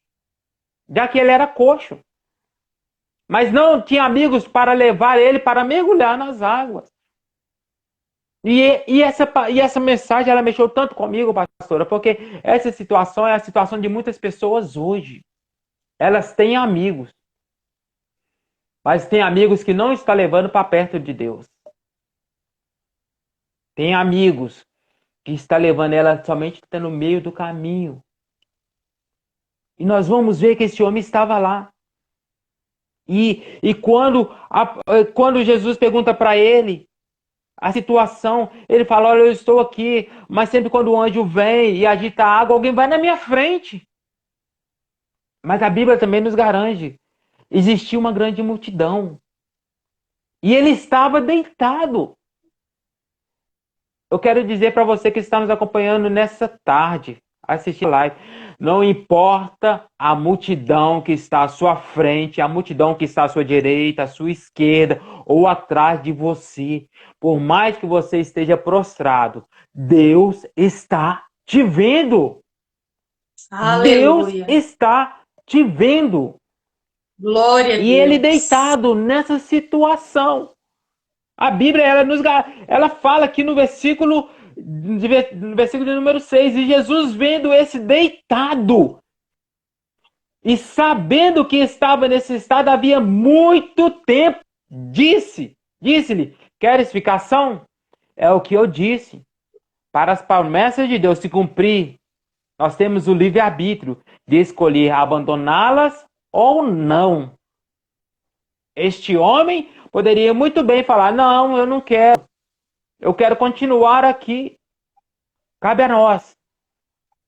já que ele era coxo. Mas não tinha amigos para levar ele para mergulhar nas águas. E essa mensagem, ela mexeu tanto comigo, pastora, porque essa situação é a situação de muitas pessoas hoje. Elas têm amigos, mas tem amigos que não estão levando para perto de Deus. Tem amigos que estão levando ela somente no meio do caminho. E nós vamos ver que esse homem estava lá. E quando Jesus pergunta para ele a situação, ele fala, olha, eu estou aqui, mas sempre quando o anjo vem e agita a água, alguém vai na minha frente. Mas a Bíblia também nos garante, existia uma grande multidão. E ele estava deitado. Eu quero dizer para você que está nos acompanhando nessa tarde, assistir live, não importa a multidão que está à sua frente, a multidão que está à sua direita, à sua esquerda ou atrás de você, por mais que você esteja prostrado, Deus está te vendo. Aleluia. Deus está te vendo. Glória a Deus. E ele deitado nessa situação. A Bíblia, ela fala aqui no versículo de número 6, e Jesus vendo esse deitado e sabendo que estava nesse estado havia muito tempo, disse-lhe, queres ficar são? É o que eu disse. Para as promessas de Deus se cumprir, nós temos o livre-arbítrio de escolher abandoná-las ou não. Este homem poderia muito bem falar, não, eu não quero. Eu quero continuar aqui. Cabe a nós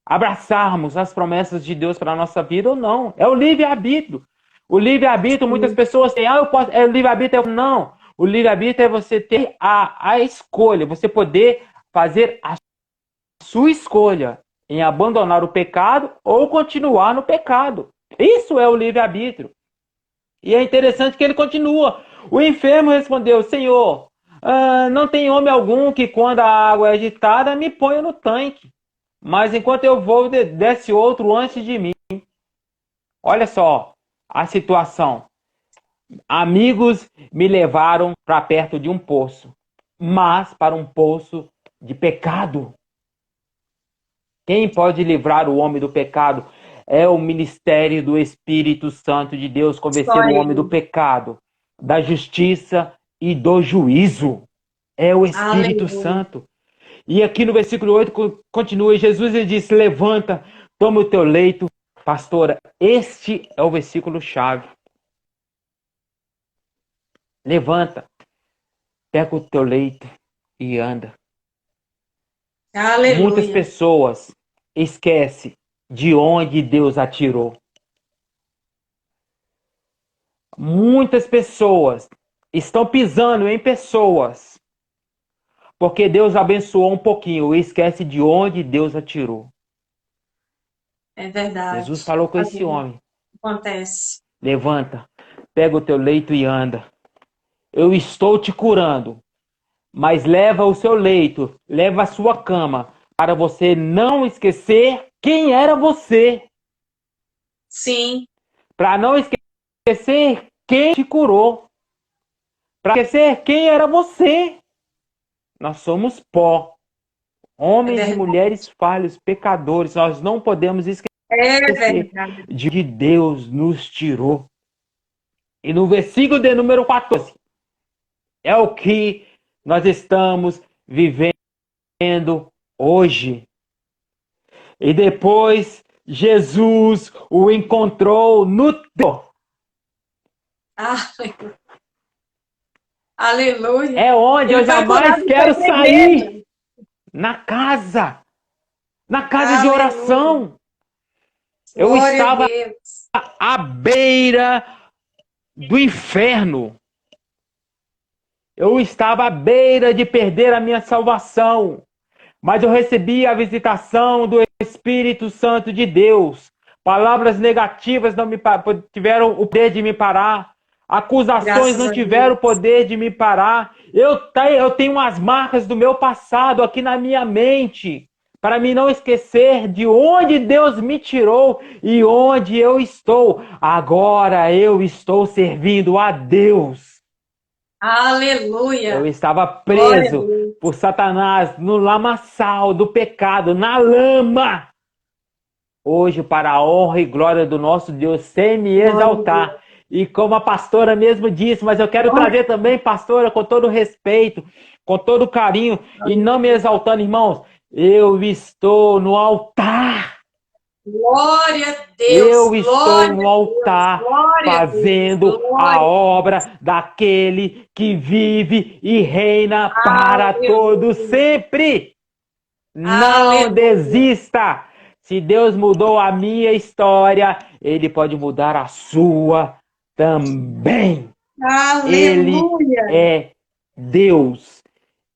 abraçarmos as promessas de Deus para a nossa vida ou não. É o livre-arbítrio. O livre-arbítrio, muitas pessoas têm, eu posso, é o livre-arbítrio. Não. O livre-arbítrio é você ter a escolha, você poder fazer a sua escolha em abandonar o pecado ou continuar no pecado. Isso é o livre-arbítrio. E é interessante que ele continua. O enfermo respondeu, Senhor, não tem homem algum que quando a água é agitada me ponha no tanque. Mas enquanto eu vou, desce outro antes de mim. Olha só a situação. Amigos me levaram para perto de um poço, mas para um poço de pecado. Quem pode livrar o homem do pecado? É o ministério do Espírito Santo de Deus, convencer o homem do pecado, da justiça e do juízo. É o Espírito Santo. E aqui no versículo 8 continua, Jesus ele disse, levanta, toma o teu leito. Pastora, este é o versículo chave. Levanta, pega o teu leito e anda. Aleluia. Muitas pessoas esquecem de onde Deus a tirou. Muitas pessoas estão pisando em pessoas porque Deus abençoou um pouquinho e esquece de onde Deus a tirou. É verdade. Jesus falou com esse homem. Acontece. Levanta, pega o teu leito e anda. Eu estou te curando, mas leva o seu leito, leva a sua cama, para você não esquecer quem era você. Sim. Para não esquecer quem te curou. Para esquecer quem era você. Nós somos pó. Homens e mulheres falhos, pecadores. Nós não podemos esquecer de que Deus nos tirou. E no versículo de número 14, é o que nós estamos vivendo hoje. E depois Jesus o encontrou no templo. Aleluia. É onde eu jamais quero sair. Na casa. Na casa de oração. Eu estava à beira do inferno. Eu estava à beira de perder a minha salvação. Mas eu recebi a visitação do Espírito Santo de Deus. Palavras negativas não me tiveram o poder de me parar. Acusações não tiveram o poder de me parar. Eu tenho as marcas do meu passado aqui na minha mente, para mim não esquecer de onde Deus me tirou e onde eu estou. Agora eu estou servindo a Deus. Aleluia! Eu estava preso por Satanás no lamaçal do pecado, na lama. Hoje, para a honra e glória do nosso Deus, sem me exaltar. E como a pastora mesmo disse, mas eu quero trazer também, pastora, com todo respeito, com todo carinho, e não me exaltando, irmãos, eu estou no altar. Glória a Deus! Eu estou no altar fazendo a obra daquele que vive e reina para todos sempre. Não desista! Se Deus mudou a minha história, Ele pode mudar a sua também. Aleluia. Ele é Deus.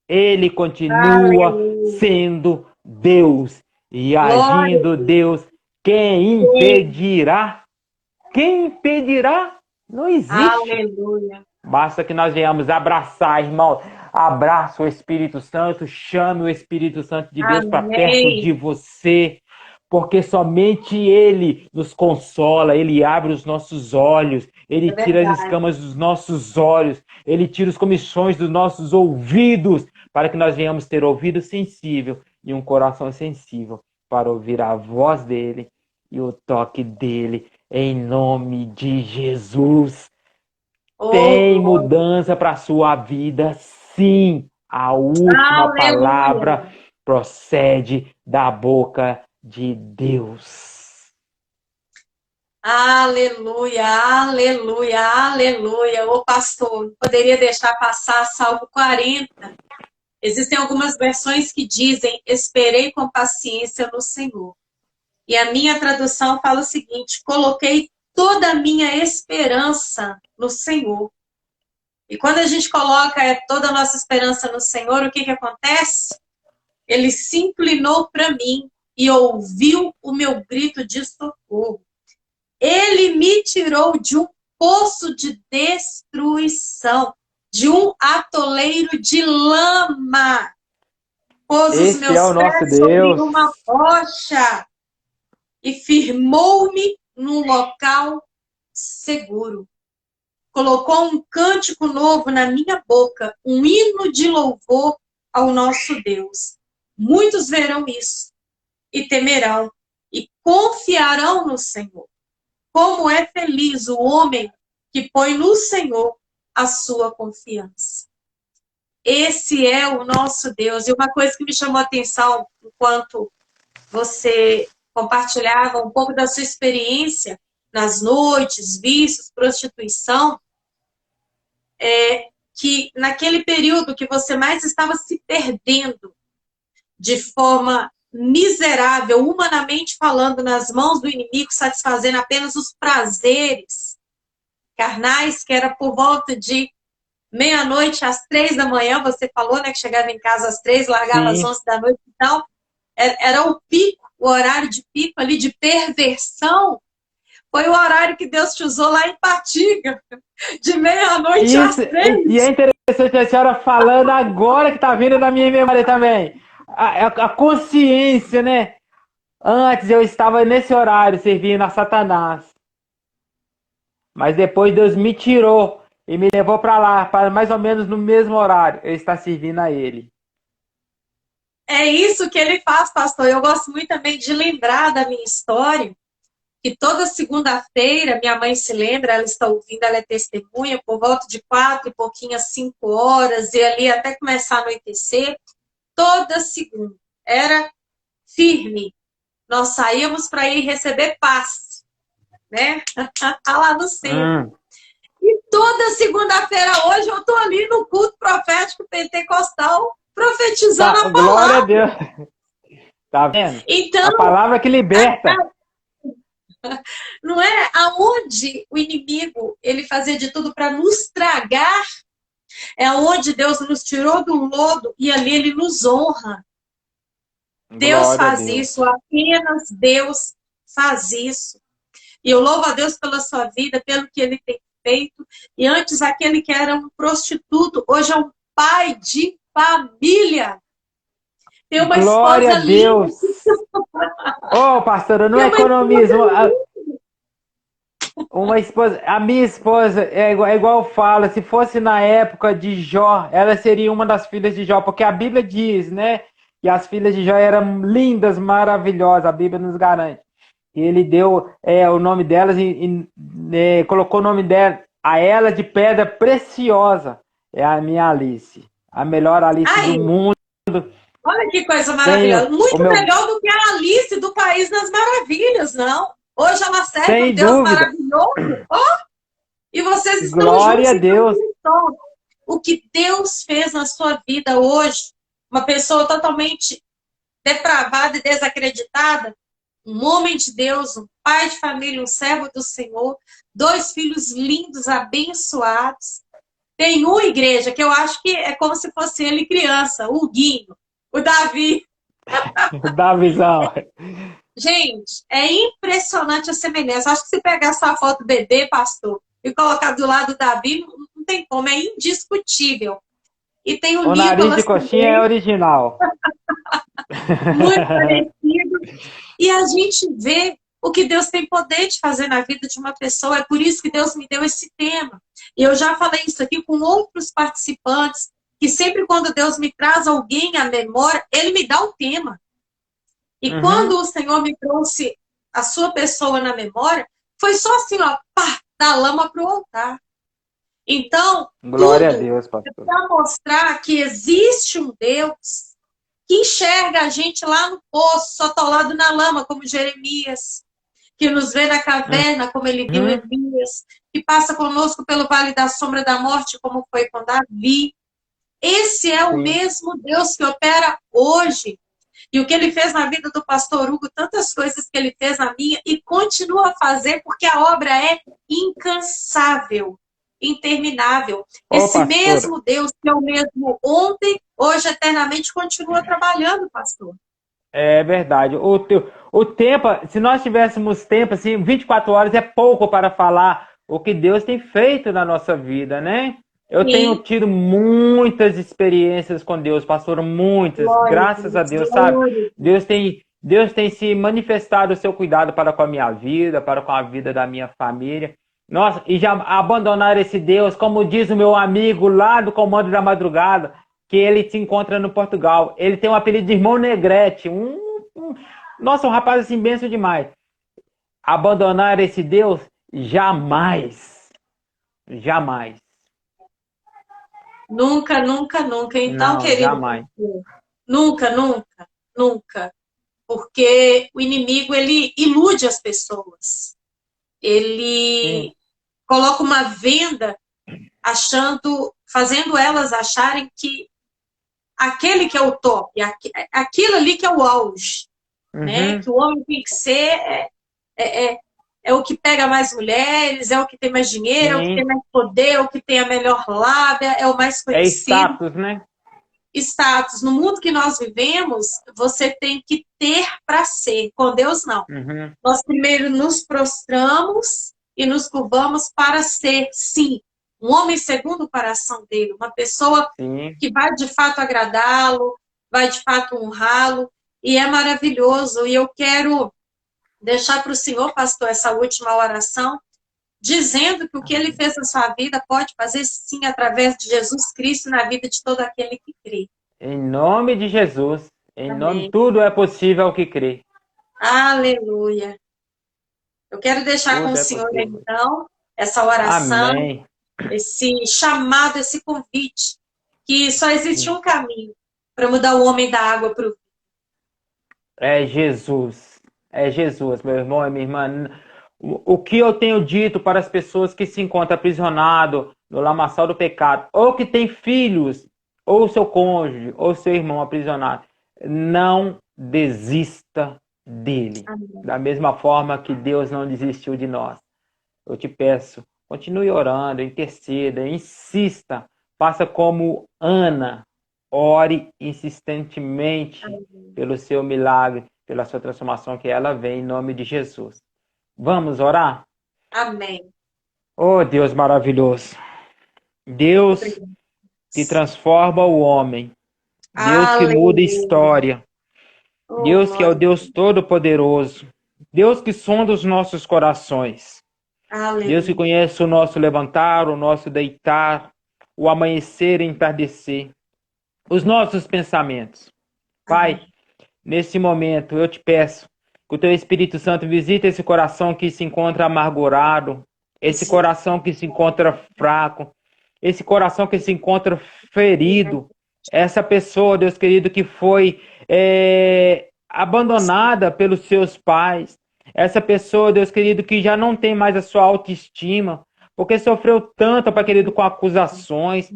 Ele continua sendo Deus. E agindo Deus, quem impedirá? Quem impedirá? Não existe. Aleluia. Basta que nós venhamos abraçar, irmão. Abraça o Espírito Santo, chame o Espírito Santo de Deus para perto de você. Porque somente Ele nos consola, Ele abre os nossos olhos, Ele tira as escamas dos nossos olhos, Ele tira os comichões dos nossos ouvidos, para que nós venhamos ter ouvido sensível e um coração sensível para ouvir a voz dEle e o toque dEle, em nome de Jesus. Tem mudança para a sua vida, sim. A última palavra procede da boca de Deus. Aleluia, aleluia, aleluia. Ô pastor, poderia deixar passar Salmo 40. Existem algumas versões que dizem: esperei com paciência no Senhor. E a minha tradução fala o seguinte: coloquei toda a minha esperança no Senhor. E quando a gente coloca toda a nossa esperança no Senhor, o que acontece? Ele se inclinou para mim e ouviu o meu grito de socorro. Ele me tirou de um poço de destruição, de um atoleiro de lama. Pôs os meus pés sobre uma rocha e firmou-me num local seguro. Colocou um cântico novo na minha boca, um hino de louvor ao nosso Deus. Muitos verão isso e temerão e confiarão no Senhor. Como é feliz o homem que põe no Senhor a sua confiança. Esse é o nosso Deus. E uma coisa que me chamou a atenção enquanto você compartilhava um pouco da sua experiência nas noites, vícios, prostituição, é que naquele período que você mais estava se perdendo de forma miserável, humanamente falando, nas mãos do inimigo, satisfazendo apenas os prazeres carnais, que era por volta de meia-noite às 3 da manhã, você falou, né, que chegava em casa às 3, largava às 11 da noite, então, era o pico, o horário de pico ali de perversão. Foi o horário que Deus te usou lá em Patiga, de meia-noite às 3. E é interessante a senhora falando agora que está vindo na minha memória também. A consciência, né? Antes eu estava nesse horário servindo a Satanás. Mas depois Deus me tirou e me levou para lá, para mais ou menos no mesmo horário. Eu estou servindo a Ele. É isso que Ele faz, pastor. Eu gosto muito também de lembrar da minha história. Que toda segunda-feira, minha mãe se lembra, ela está ouvindo, ela é testemunha, por volta de 4 e pouquinho, 5 horas, e ali até começar a anoitecer, toda segunda. Era firme. Nós saíamos para ir receber passe, né? Lá no centro. E toda segunda-feira hoje eu estou ali no culto profético pentecostal, profetizando a palavra. Glória a Deus. Tá vendo? Então, a palavra que liberta. Não é aonde o inimigo ele fazia de tudo para nos tragar, é aonde Deus nos tirou do lodo e ali ele nos honra. Deus Glória a faz Deus. isso, apenas Deus faz isso. E eu louvo a Deus pela sua vida, pelo que ele tem feito. E antes aquele que era um prostituto, hoje é um pai de família. Tem uma Glória a esposa linda. Deus. Ô, pastora, não Tem uma esposa economismo. linda. Uma esposa, a minha esposa é igual eu falo, se fosse na época de Jó, ela seria uma das filhas de Jó, porque a Bíblia diz, né, que as filhas de Jó eram lindas, maravilhosas, a Bíblia nos garante. E ele deu o nome delas e colocou o nome dela, a ela de pedra preciosa. É a minha Alice, a melhor Alice Aí, do mundo. olha que coisa Tenho maravilhosa. o Muito meu, melhor do que a Alice do País das Maravilhas, não. Hoje ela serve um sem Deus dúvida, maravilhoso. E vocês estão glória juntos a e estão Deus. juntos. O que Deus fez na sua vida hoje, uma pessoa totalmente depravada e desacreditada, um homem de Deus, um pai de família, um servo do Senhor, 2 filhos lindos, abençoados. Tem uma igreja que eu acho que é como se fosse ele criança, o Guinho, o Davi. Dá visão. Gente, é impressionante a semelhança. Acho que se pegar essa foto bebê, pastor, e colocar do lado do Davi, não tem como, é indiscutível. E tem o O nariz de Nicolas coxinha é também, original. muito parecido. E a gente vê o que Deus tem poder de fazer na vida de uma pessoa. É por isso que Deus me deu esse tema. E eu já falei isso aqui com outros participantes, que sempre quando Deus me traz alguém à memória, Ele me dá o tema. E quando o Senhor me trouxe a sua pessoa na memória, foi só assim, ó, pá, da lama para o altar. Então, Glória a tudo Deus, é pastor. para mostrar que existe um Deus que enxerga a gente lá no poço, só atolado na lama, como Jeremias, que nos vê na caverna, como ele viu Uhum. Elias, que passa conosco pelo vale da sombra da morte, como foi com Davi. Esse é o Sim. mesmo Deus que opera hoje. E o que ele fez na vida do pastor Hugo, tantas coisas que ele fez na minha e continua a fazer, porque a obra é incansável, interminável. Ô, Esse pastora, mesmo Deus que é o mesmo ontem, hoje, eternamente, continua trabalhando, pastor. é verdade. O tempo, se nós tivéssemos tempo, assim, 24 horas é pouco para falar o que Deus tem feito na nossa vida, né? Eu tenho Sim, tido muitas experiências com Deus, pastor, muitas, glória a graças a Deus, Deus, sabe? glória a Deus. Deus tem se manifestado o seu cuidado para com a minha vida, para com a vida da minha família. Nossa, e já abandonar esse Deus, como diz o meu amigo lá do Comando da Madrugada, que ele se encontra no Portugal. Ele tem o apelido de Irmão Negrete. Nossa, um rapaz assim, benção demais. Abandonar esse Deus? Jamais. Jamais. Nunca, nunca, nunca. Então, Não, querido, jamais. nunca, nunca, nunca. Porque o inimigo, ele ilude as pessoas. Sim. Ele coloca uma venda fazendo elas acharem que aquele que é o top, aquilo ali que é o auge, né? Uhum. Que o homem tem que ser é o que pega mais mulheres, é o que tem mais dinheiro, é o que tem Sim. mais poder, é o que tem a melhor lábia, é o mais É conhecido. status, né? Status. No mundo que nós vivemos, você tem que ter para ser. Com Deus, não. Uhum. Nós primeiro nos prostramos e nos curvamos para ser, sim, um homem segundo o coração dele, uma pessoa Sim. que vai de fato agradá-lo, vai de fato honrá-lo, e é maravilhoso. E eu quero deixar para o Senhor, pastor, essa última oração, dizendo que o que ele fez na sua vida pode fazer sim através de Jesus Cristo na vida de todo aquele que crê. Em nome de Jesus. Em nome, Amém. tudo é possível ao que crê. Aleluia. Eu quero deixar com o Tudo é Senhor, possível. então, essa oração, Amém. esse chamado, esse convite, que só existe um caminho para mudar o homem da água para o vinho. É Jesus. É Jesus, meu irmão e minha irmã. O que eu tenho dito para as pessoas que se encontram aprisionadas no lamaçal do pecado, ou que têm filhos, ou seu cônjuge, ou seu irmão aprisionado, não desista dele. Amém. Da mesma forma que Deus não desistiu de nós. Eu te peço, continue orando, interceda, insista, faça como Ana, ore insistentemente pelo seu milagre, pela sua transformação, que ela vem em nome de Jesus. Vamos orar? Amém. Oh, Deus maravilhoso. Deus Obrigada. que transforma o homem. Deus que muda Aleluia. história. Oh, Deus que é o glória. Deus Todo-Poderoso. Deus que sonda os nossos corações. Deus que Aleluia. conhece o nosso levantar, o nosso deitar, o amanhecer e entardecer, os nossos pensamentos. Pai, Amém. nesse momento eu te peço que o teu Espírito Santo visite esse coração que se encontra amargurado, esse Sim. coração que se encontra fraco, esse coração que se encontra ferido, essa pessoa, Deus querido, que foi abandonada pelos seus pais, essa pessoa, Deus querido, que já não tem mais a sua autoestima, porque sofreu tanto, Pai querido, com acusações,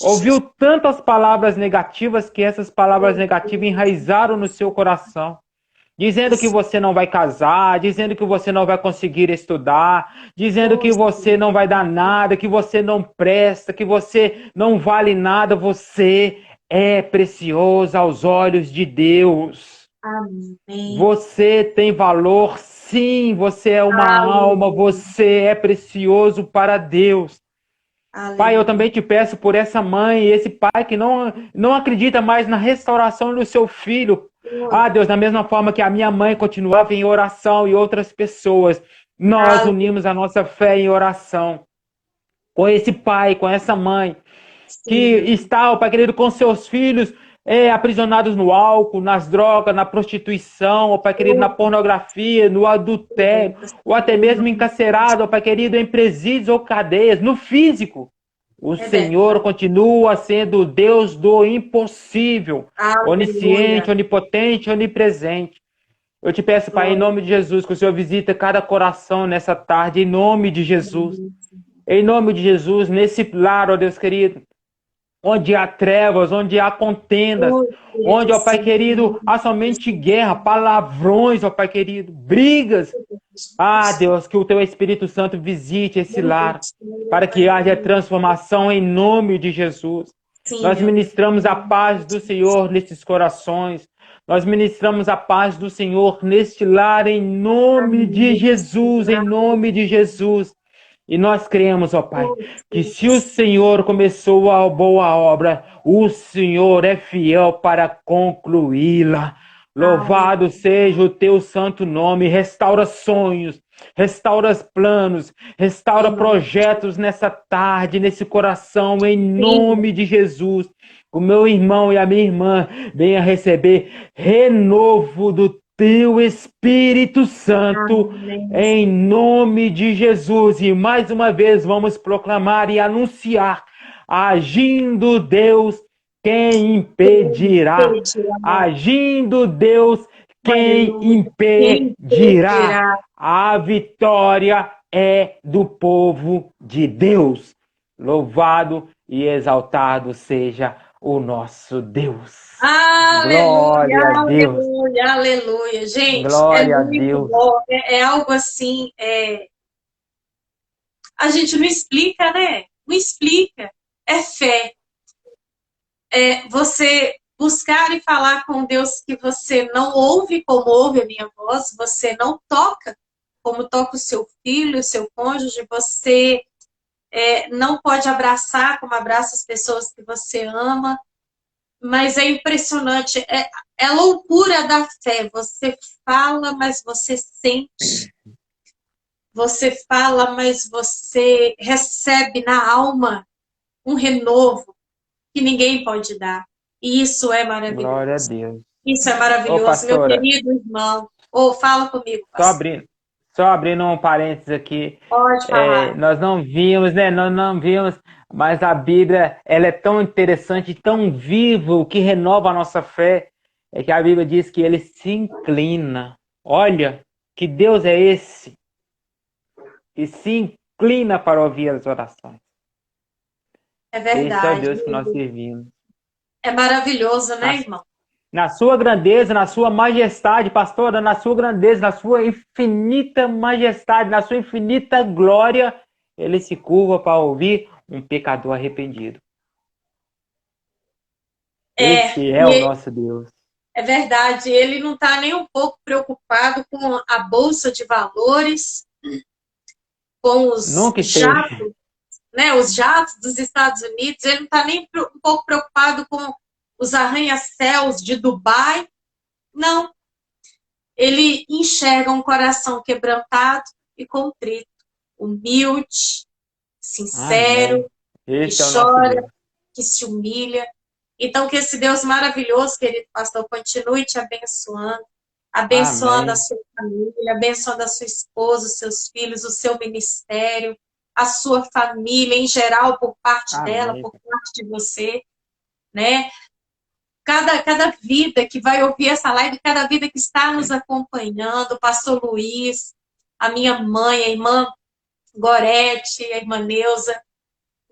ouviu tantas palavras negativas que essas palavras negativas enraizaram no seu coração. Dizendo que você não vai casar, dizendo que você não vai conseguir estudar, dizendo que você não vai dar nada, que você não presta, que você não vale nada. Você é precioso aos olhos de Deus. Amém. Você tem valor, sim, você é uma alma, você é precioso para Deus. Pai, eu também te peço por essa mãe e esse pai que não acredita mais na restauração do seu filho. Ah, Deus, da mesma forma que a minha mãe continuava em oração e outras pessoas, nós unimos a nossa fé em oração com esse pai, com essa mãe, que está, Pai querido, com seus filhos aprisionados no álcool, nas drogas, na prostituição, Pai querido, na pornografia, no adultério, ou até mesmo encarcerado, Pai querido, em presídios ou cadeias, no físico. O Senhor continua sendo o Deus do impossível, onisciente, onipotente, onipresente. Eu te peço, Pai, em nome de Jesus, que o Senhor visita cada coração nessa tarde, em nome de Jesus. Em nome de Jesus, nesse lar, ó Deus querido, onde há trevas, onde há contendas, onde, ó Pai querido, há somente guerra, palavrões, ó Pai querido, brigas. Ah, Deus, que o Teu Espírito Santo visite esse lar, para que haja transformação em nome de Jesus. Nós ministramos a paz do Senhor nesses corações. Nós ministramos a paz do Senhor neste lar, em nome de Jesus, em nome de Jesus. E nós cremos, ó Pai, que se o Senhor começou a boa obra, o Senhor é fiel para concluí-la. Louvado seja o teu santo nome. Restaura sonhos, restaura planos, restaura projetos nessa tarde, nesse coração, em nome de Jesus. O meu irmão e a minha irmã venha receber renovo do teu Espírito Santo, em nome de Jesus. E mais uma vez vamos proclamar e anunciar: agindo Deus, quem impedirá? Agindo Deus, quem impedirá? A vitória é do povo de Deus. Louvado e exaltado seja o nosso Deus. Aleluia, Glória a Deus. aleluia, aleluia. Gente, Glória a muito Deus. bom. É algo assim, a gente não explica, né? Não explica. É fé. É você buscar e falar com Deus que você não ouve como ouve a minha voz, você não toca como toca o seu filho, o seu cônjuge, você não pode abraçar como abraça as pessoas que você ama, mas é impressionante, é a loucura da fé. Você fala, mas você sente. Você fala, mas você recebe na alma um renovo que ninguém pode dar. E isso é maravilhoso. Glória a Deus. Isso é maravilhoso, pastora, meu querido irmão. Fala comigo, pastor. Só abrindo um parênteses aqui. Pode falar. Nós não vimos, né? Nós não vimos, mas a Bíblia, ela é tão interessante, tão viva, que renova a nossa fé. É que a Bíblia diz que ele se inclina. Olha, que Deus é esse? Que se inclina para ouvir as orações. É verdade. Esse é o Deus que nós servimos. É maravilhoso, né, irmão? na sua grandeza, na sua majestade, pastora, na sua grandeza, na sua infinita majestade, na sua infinita glória, ele se curva para ouvir um pecador arrependido. Esse é o nosso Deus. É verdade, ele não está nem um pouco preocupado com a bolsa de valores, com os jatos, né, os jatos dos Estados Unidos, ele não está nem um pouco preocupado com os arranha-céus de Dubai, não. Ele enxerga um coração quebrantado e contrito, humilde, sincero, que chora, que se humilha. Então, que esse Deus maravilhoso, querido pastor, continue te abençoando, abençoando a sua família, abençoando a sua esposa, os seus filhos, o seu ministério, a sua família em geral, por parte dela, por parte de você, né? Cada vida que vai ouvir essa live, cada vida que está nos acompanhando, o pastor Luiz, a minha mãe, a irmã Gorete, a irmã Neuza,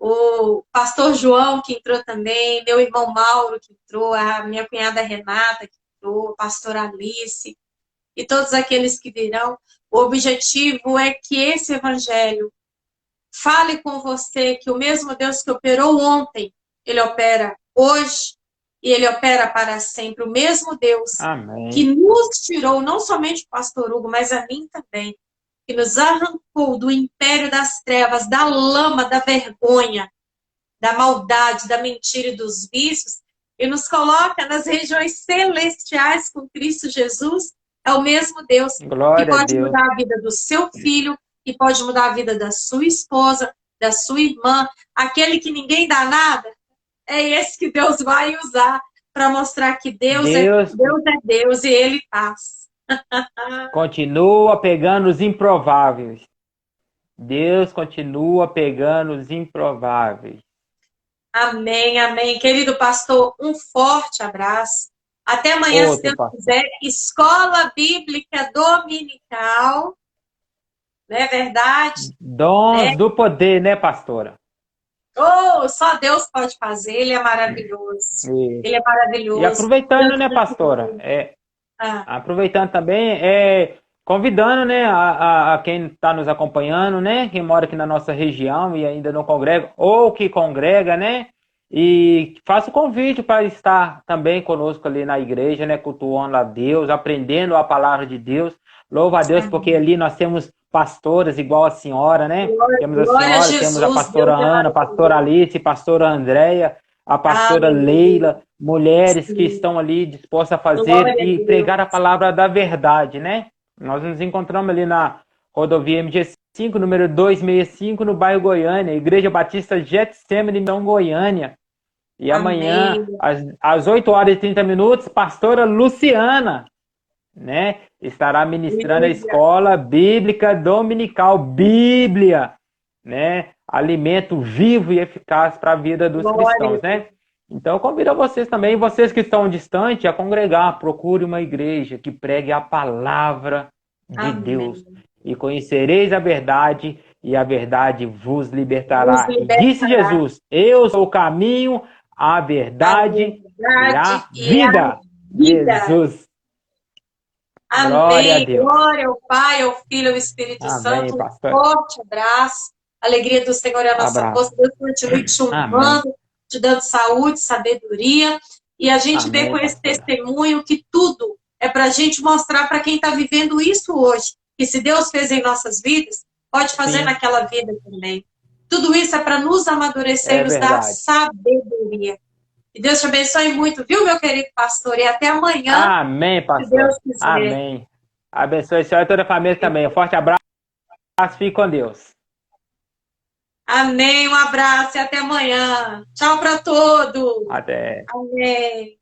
o pastor João, que entrou também, meu irmão Mauro, que entrou, a minha cunhada Renata, que entrou, a pastora Alice, e todos aqueles que virão. O objetivo é que esse evangelho fale com você que o mesmo Deus que operou ontem, ele opera hoje e ele opera para sempre. O mesmo Deus que nos tirou, não somente o pastor Hugo, mas a mim também, que nos arrancou do império das trevas, da lama, da vergonha, da maldade, da mentira e dos vícios, e nos coloca nas regiões celestiais com Cristo Jesus, é o mesmo Deus que pode mudar a vida do seu filho, que pode mudar a vida da sua esposa, da sua irmã, aquele que ninguém dá nada, é esse que Deus vai usar para mostrar que Deus é Deus e Ele faz. Continua pegando os improváveis. Deus continua pegando os improváveis. Amém, amém. Querido pastor, um forte abraço. Até amanhã, se Deus quiser. Escola Bíblica Dominical. Não é verdade? Dons do poder, né, pastora? Oh, só Deus pode fazer. Ele é maravilhoso. Ele é maravilhoso. E aproveitando, né, pastora? Aproveitando também, convidando, né, a quem está nos acompanhando, né, quem mora aqui na nossa região e ainda não congrega, ou que congrega, né, e faça o convite para estar também conosco ali na igreja, né, cultuando a Deus, aprendendo a palavra de Deus. Louva a Deus, porque ali nós temos pastoras igual a senhora, né? Temos a senhora, Jesus, temos a pastora Ana, a pastora Alice, a pastora Andréia, a pastora Leila, mulheres que estão ali dispostas a fazer e pregar a palavra da verdade, né? Nós nos encontramos ali na rodovia MG5, número 265, no bairro Goiânia, Igreja Batista Getsemane, em Goiânia. E amanhã, às 8h30, pastora Luciana, né, estará ministrando a escola bíblica dominical, Bíblia, né, alimento vivo e eficaz para a vida dos cristãos, né? Então, eu convido a vocês também, vocês que estão distantes, a congregar, procure uma igreja que pregue a palavra de Deus. E conhecereis a verdade, e a verdade vos libertará. E disse Jesus, eu sou o caminho, a verdade e a vida. Jesus. Amém. Glória ao Pai, ao Filho e ao Espírito Santo. Um forte abraço. A alegria do Senhor é a nossa força. Deus continue te honrando, te dando saúde, sabedoria. E a gente vê com esse testemunho que tudo é para a gente mostrar para quem está vivendo isso hoje. Que se Deus fez em nossas vidas, pode fazer naquela vida também. Tudo isso é para nos amadurecer e nos dar sabedoria. E Deus te abençoe muito, viu, meu querido pastor? E até amanhã. Amém, pastor. Se Deus quiser. Amém. Abençoe a senhora e toda a família também. Um forte abraço. Fique com Deus. Amém. Um abraço e até amanhã. Tchau para todos. Até. Amém.